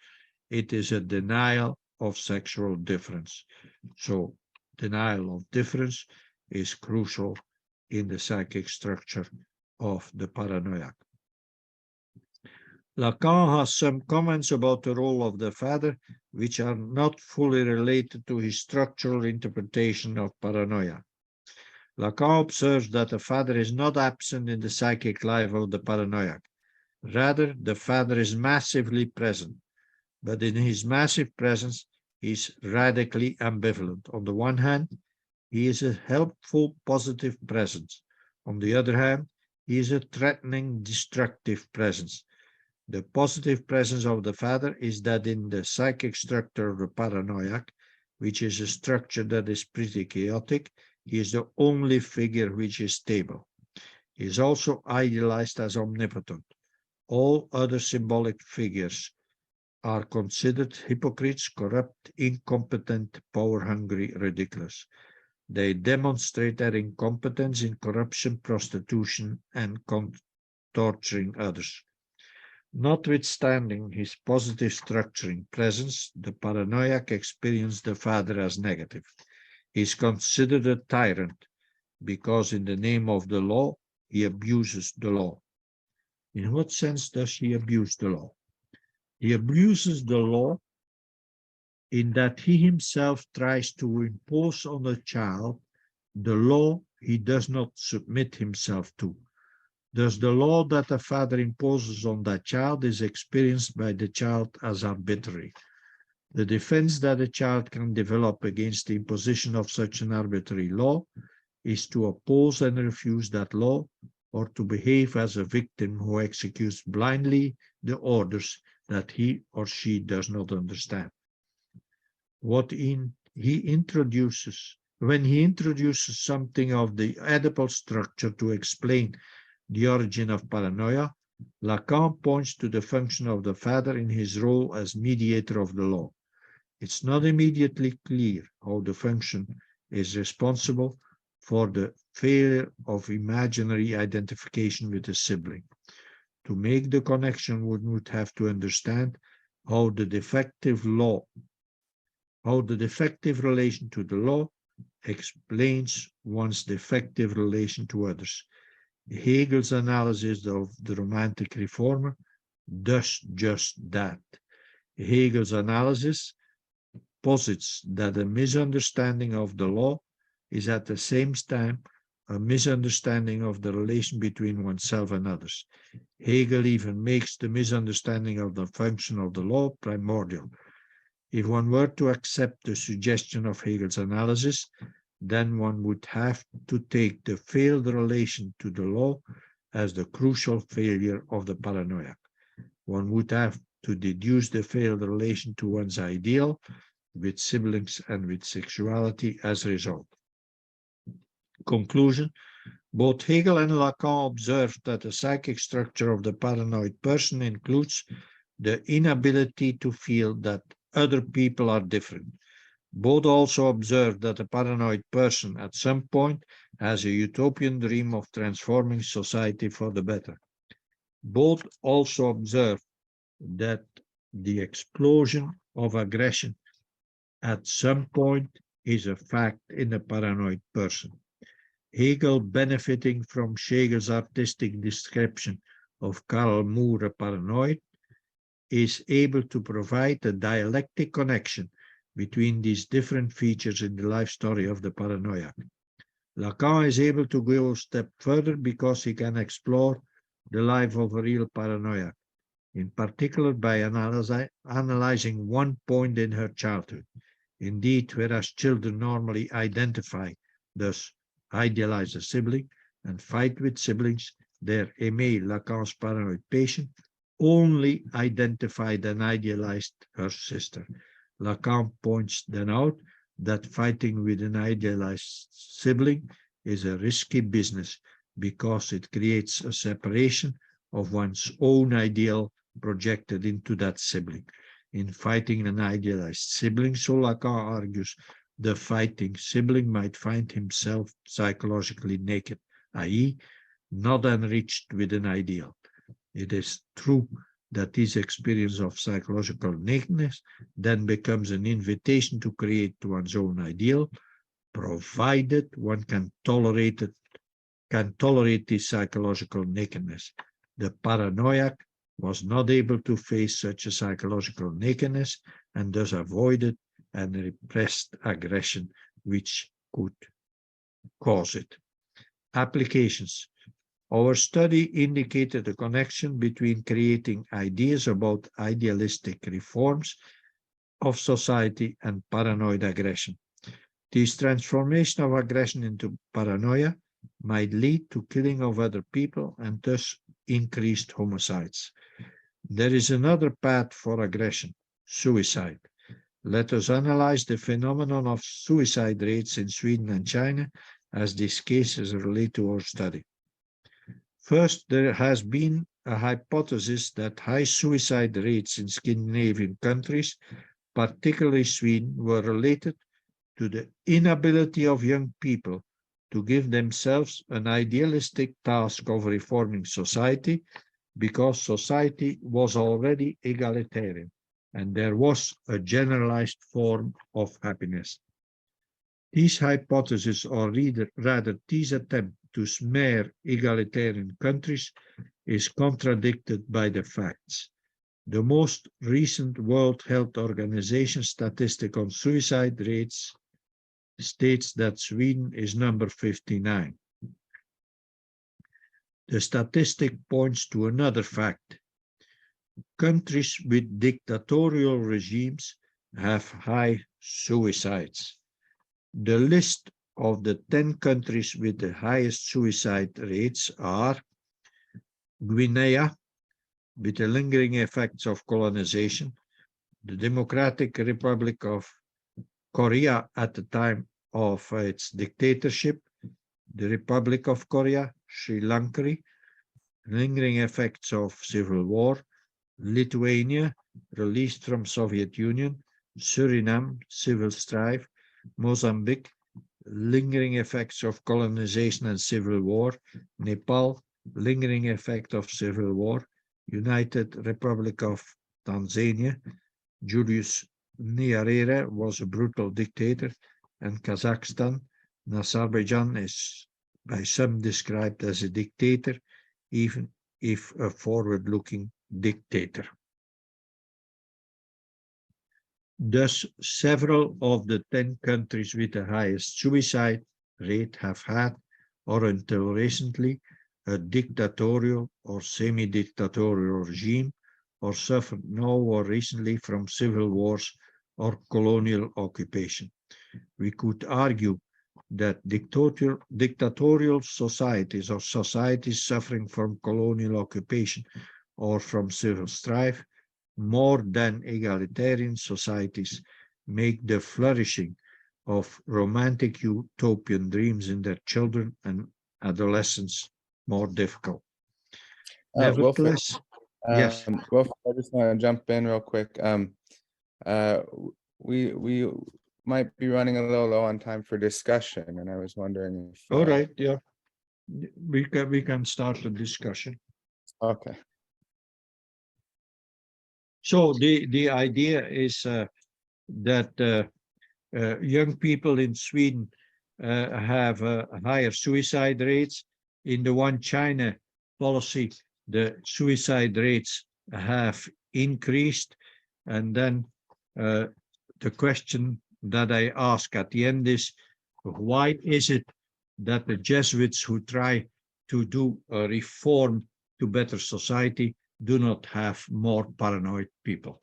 It is a denial of sexual difference. So, denial of difference is crucial in the psychic structure of the paranoiac. Lacan has some comments about the role of the father, which are not fully related to his structural interpretation of paranoia. Lacan observes that the father is not absent in the psychic life of the paranoiac. Rather, the father is massively present, but in his massive presence, he is radically ambivalent. On the one hand, he is a helpful, positive presence. On the other hand, he is a threatening, destructive presence. The positive presence of the father is that in the psychic structure of the paranoiac, which is a structure that is pretty chaotic, he is the only figure which is stable. He is also idealized as omnipotent. All other symbolic figures are considered hypocrites, corrupt, incompetent, power-hungry, ridiculous. They demonstrate their incompetence in corruption, prostitution, and torturing others. Notwithstanding his positive structuring presence, the paranoiac experienced the father as negative. He is considered a tyrant because in the name of the law, he abuses the law. In what sense does he abuse the law? He abuses the law in that he himself tries to impose on a child the law he does not submit himself to. Thus, the law that a father imposes on that child is experienced by the child as arbitrary. The defense that a child can develop against the imposition of such an arbitrary law is to oppose and refuse that law, or to behave as a victim who executes blindly the orders that he or she does not understand. When he introduces something of the Oedipal structure to explain the origin of paranoia, Lacan points to the function of the father in his role as mediator of the law. It's not immediately clear how the function is responsible for the failure of imaginary identification with a sibling. To make the connection, one would have to understand how the defective relation to the law explains one's defective relation to others. Hegel's analysis of the romantic reformer does just that. Hegel's analysis posits that a misunderstanding of the law is at the same time a misunderstanding of the relation between oneself and others. Hegel even makes the misunderstanding of the function of the law primordial. If one were to accept the suggestion of Hegel's analysis, then one would have to take the failed relation to the law as the crucial failure of the paranoiac. One would have to deduce the failed relation to one's ideal, with siblings and with sexuality as a result. Conclusion: both Hegel and Lacan observed that the psychic structure of the paranoid person includes the inability to feel that other people are different. Both also observed that the paranoid person at some point has a utopian dream of transforming society for the better. Both also observed that the explosion of aggression at some point is a fact in the paranoid person. Hegel, benefiting from Hegel's artistic description of Karl Moore, a paranoid, is able to provide a dialectic connection between these different features in the life story of the paranoiac. Lacan is able to go a step further because he can explore the life of a real paranoiac, in particular by analyzing one point in her childhood. Indeed, whereas children normally identify, thus idealize a sibling, and fight with siblings, their Aimé, Lacan's paranoid patient, only identified and idealized her sister. Lacan points then out that fighting with an idealized sibling is a risky business because it creates a separation of one's own ideal projected into that sibling. In fighting an idealized sibling, so Lacan argues, the fighting sibling might find himself psychologically naked, i.e., not enriched with an ideal. It is true that this experience of psychological nakedness then becomes an invitation to create one's own ideal, provided one can tolerate this psychological nakedness. The paranoiac was not able to face such a psychological nakedness and thus avoided and repressed aggression which could cause it. Applications. Our study indicated a connection between creating ideas about idealistic reforms of society and paranoid aggression. This transformation of aggression into paranoia might lead to killing of other people and thus increased homicides. There is another path for aggression, suicide. Let us analyze the phenomenon of suicide rates in Sweden and China as these cases relate to our study. First, there has been a hypothesis that high suicide rates in Scandinavian countries, particularly Sweden, were related to the inability of young people to give themselves an idealistic task of reforming society because society was already egalitarian and there was a generalized form of happiness. These hypotheses, or rather this attempt to smear egalitarian countries, is contradicted by the facts. The most recent World Health Organization statistic on suicide rates states that Sweden is number 59. The statistic points to another fact. Countries with dictatorial regimes have high suicides. The list of the 10 countries with the highest suicide rates are Guinea, with the lingering effects of colonization, the Democratic Republic of Korea at the time of its dictatorship, the Republic of Korea, Sri Lanka, lingering effects of civil war, Lithuania, released from Soviet Union, Suriname, civil strife, Mozambique, lingering effects of colonization and civil war, Nepal, lingering effect of civil war, United Republic of Tanzania, Julius Nyerere was a brutal dictator, and Kazakhstan. Azerbaijan is by some described as a dictator, even if a forward-looking dictator. Thus, several of the 10 countries with the highest suicide rate have had, or until recently, a dictatorial or semi-dictatorial regime, or suffered now or recently from civil wars or colonial occupation. We could argue that dictatorial societies or societies suffering from colonial occupation or from civil strife, more than egalitarian societies, make the flourishing of romantic utopian dreams in their children and adolescents more difficult. Nevertheless, yes. Wilfried, I just want to jump in real quick. We might be running a little low on time for discussion, and I was wondering if. All right, yeah, we can start the discussion. Okay. So the idea is that young people in Sweden have higher suicide rates. In the One China policy, the suicide rates have increased. And then the question that I ask at the end is, why is it that the Jesuits who try to do a reform to better society do not have more paranoid people?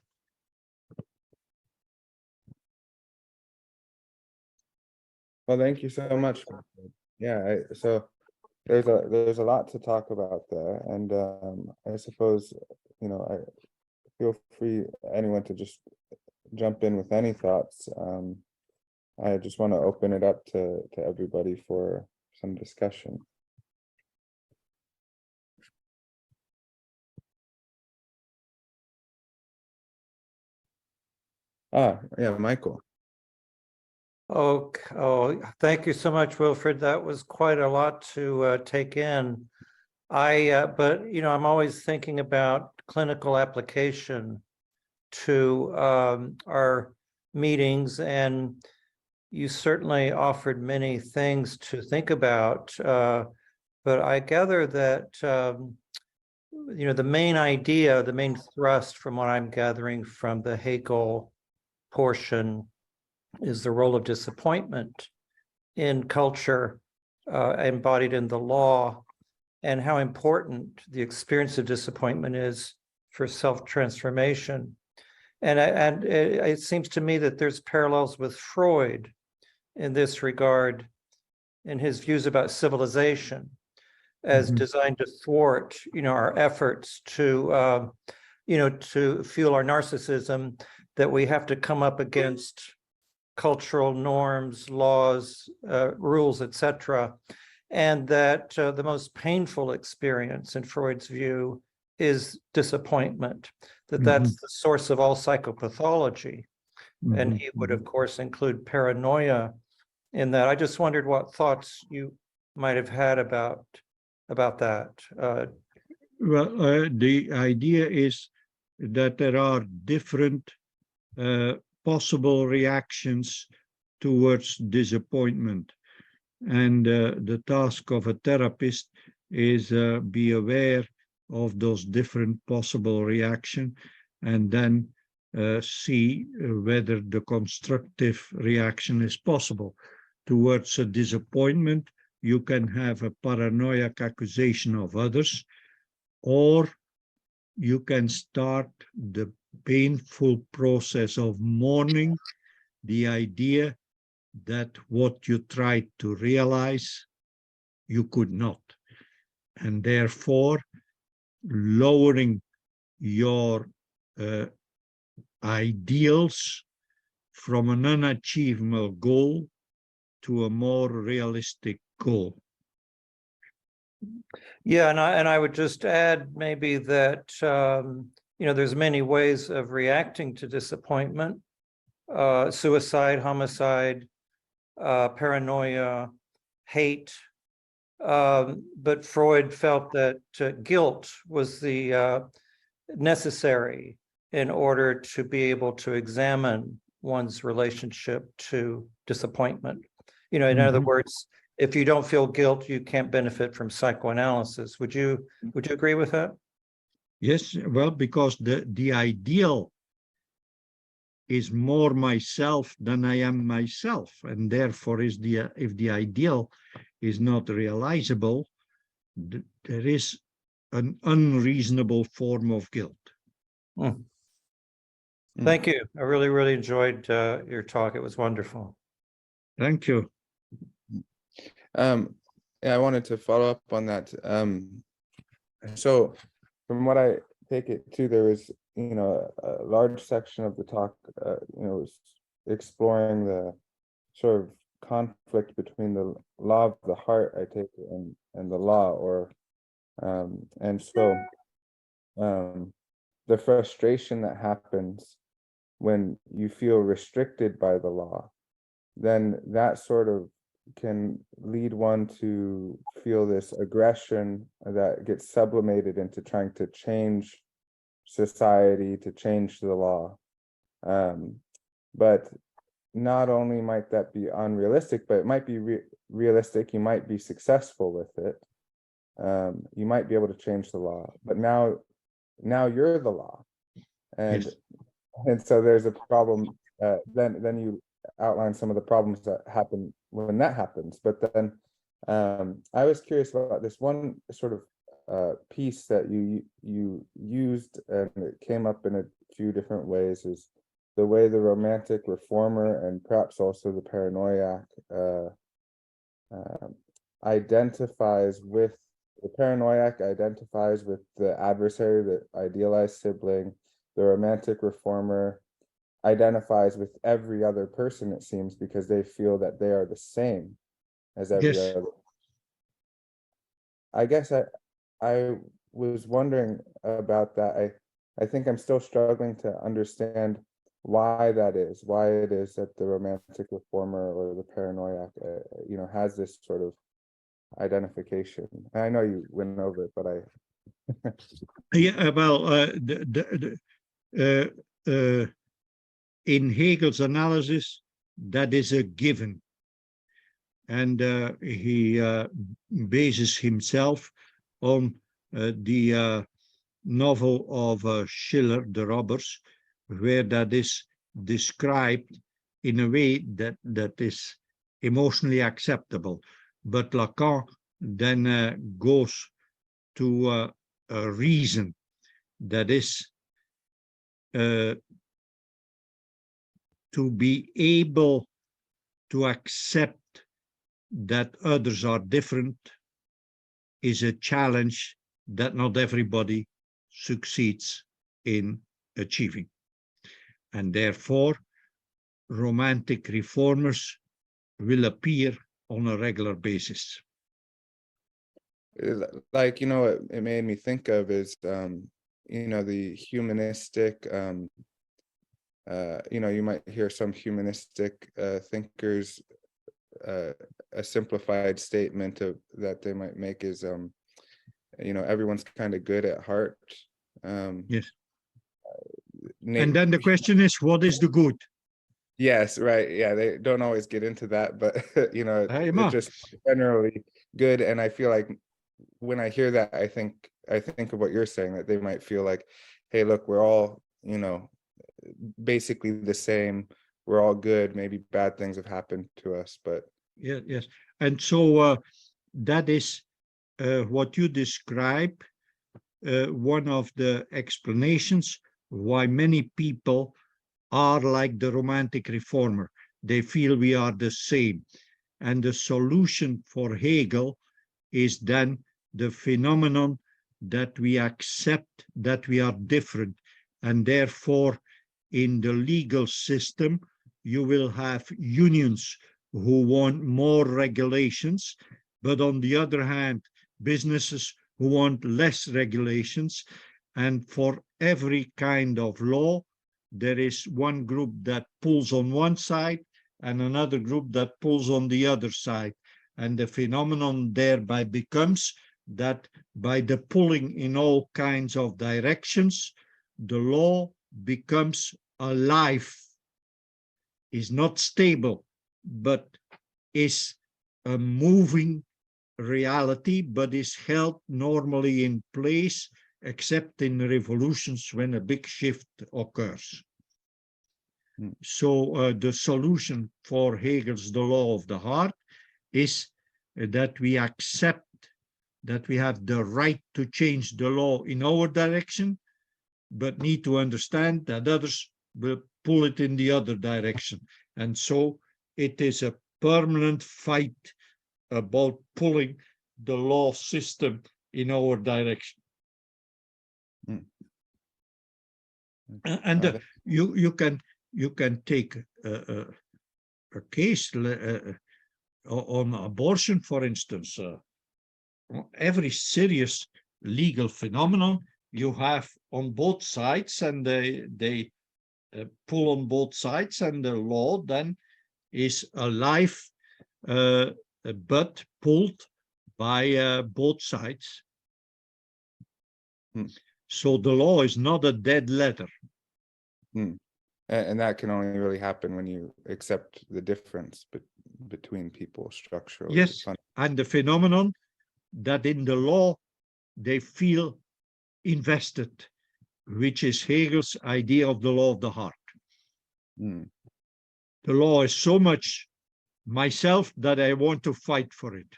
Well, thank you so much. Yeah, so there's a lot to talk about there, and I suppose, I feel free anyone to just jump in with any thoughts. I just want to open it up to everybody for some discussion. Yeah, Michael. Oh, thank you so much, Wilfried. That was quite a lot to take in. But I'm always thinking about clinical application to our meetings, and you certainly offered many things to think about. But I gather that the main idea, the main thrust, from what I'm gathering from the Hegel portion, is the role of disappointment in culture, embodied in the law, and how important the experience of disappointment is for self-transformation. And it seems to me that there's parallels with Freud in this regard, in his views about civilization as designed to thwart, our efforts to, to fuel our narcissism, that we have to come up against cultural norms, laws, rules, etc., and that the most painful experience, in Freud's view, is disappointment, that's the source of all psychopathology. And he would, of course, include paranoia in that. I just wondered what thoughts you might have had about that. Well, the idea is that there are different possible reactions towards disappointment. And the task of a therapist is be aware of those different possible reactions, and then see whether the constructive reaction is possible. Towards a disappointment, you can have a paranoiac accusation of others, or you can start the painful process of mourning the idea that what you tried to realize, you could not. And therefore, lowering your ideals from an unachievable goal to a more realistic goal. Yeah, and I would just add maybe that there's many ways of reacting to disappointment: suicide, homicide, paranoia, hate. But Freud felt that guilt was the necessary in order to be able to examine one's relationship to disappointment. In other words, if you don't feel guilt, you can't benefit from psychoanalysis. Would you agree with that? Yes, well, because the ideal is more myself than I am myself, and therefore if the ideal is not realizable, there is an unreasonable form of guilt. Thank you. I really, really enjoyed your talk. It was wonderful. Thank you. Yeah, I wanted to follow up on that. So from what I take it too, there was, a large section of the talk, was exploring the sort of conflict between the law of the heart, I take it, and the law, or and so the frustration that happens when you feel restricted by the law, then that sort of can lead one to feel this aggression that gets sublimated into trying to change society, to change the law. But not only might that be unrealistic, but it might be realistic. You might be successful with it. You might be able to change the law, but now you're the law, and Yes. and so there's a problem. Then you outline some of the problems that happen when that happens. But then I was curious about this one sort of piece that you used, and it came up in a few different ways, is the way the romantic reformer and perhaps also the paranoiac identifies with the paranoiac identifies with the adversary, the idealized sibling. The romantic reformer identifies with every other person, it seems, because they feel that they are the same as every Yes. other. I guess I was wondering about that. I think I'm still struggling to understand why that is, why it is that the romantic reformer or the paranoiac, has this sort of identification. And I know you went over it, but Yeah, well, in Hegel's analysis, that is a given. And he bases himself on the novel of Schiller, The Robbers, where that is described in a way that is emotionally acceptable. But Lacan then goes to a reason that is to be able to accept that others are different is a challenge that not everybody succeeds in achieving. And therefore, romantic reformers will appear on a regular basis. like, what it made me think of is, the humanistic, you might hear some humanistic thinkers, a simplified statement of that they might make is, everyone's kind of good at heart. Yes. And then the question is, what is the good? Yes, right. Yeah, they don't always get into that, but it's just generally good. And I feel like when I hear that, I think of what you're saying, that they might feel like, hey, look, we're all, basically the same. We're all good. Maybe bad things have happened to us, but Yes. And so that is what you describe, one of the explanations why many people are like the romantic reformer. They feel we are the same. And the solution for Hegel is then the phenomenon that we accept that we are different. And therefore, in the legal system, you will have unions who want more regulations, but on the other hand, businesses who want less regulations. And for every kind of law, there is one group that pulls on one side and another group that pulls on the other side. And the phenomenon thereby becomes that by the pulling in all kinds of directions, the law becomes alive, is not stable, but is a moving reality, but is held normally in place, except in revolutions when a big shift occurs. So the solution for Hegel's The Law of the Heart is that we accept that we have the right to change the law in our direction, but need to understand that others will pull it in the other direction. And so it is a permanent fight about pulling the law system in our direction. And you can take a case on abortion, for instance. Every serious legal phenomenon you have on both sides, and they pull on both sides, and the law then is alive, but pulled by both sides. So the law is not a dead letter. And that can only really happen when you accept the difference between people structurally. Yes, and the phenomenon that in the law they feel invested, which is Hegel's idea of the law of the heart. The law is so much myself that I want to fight for it.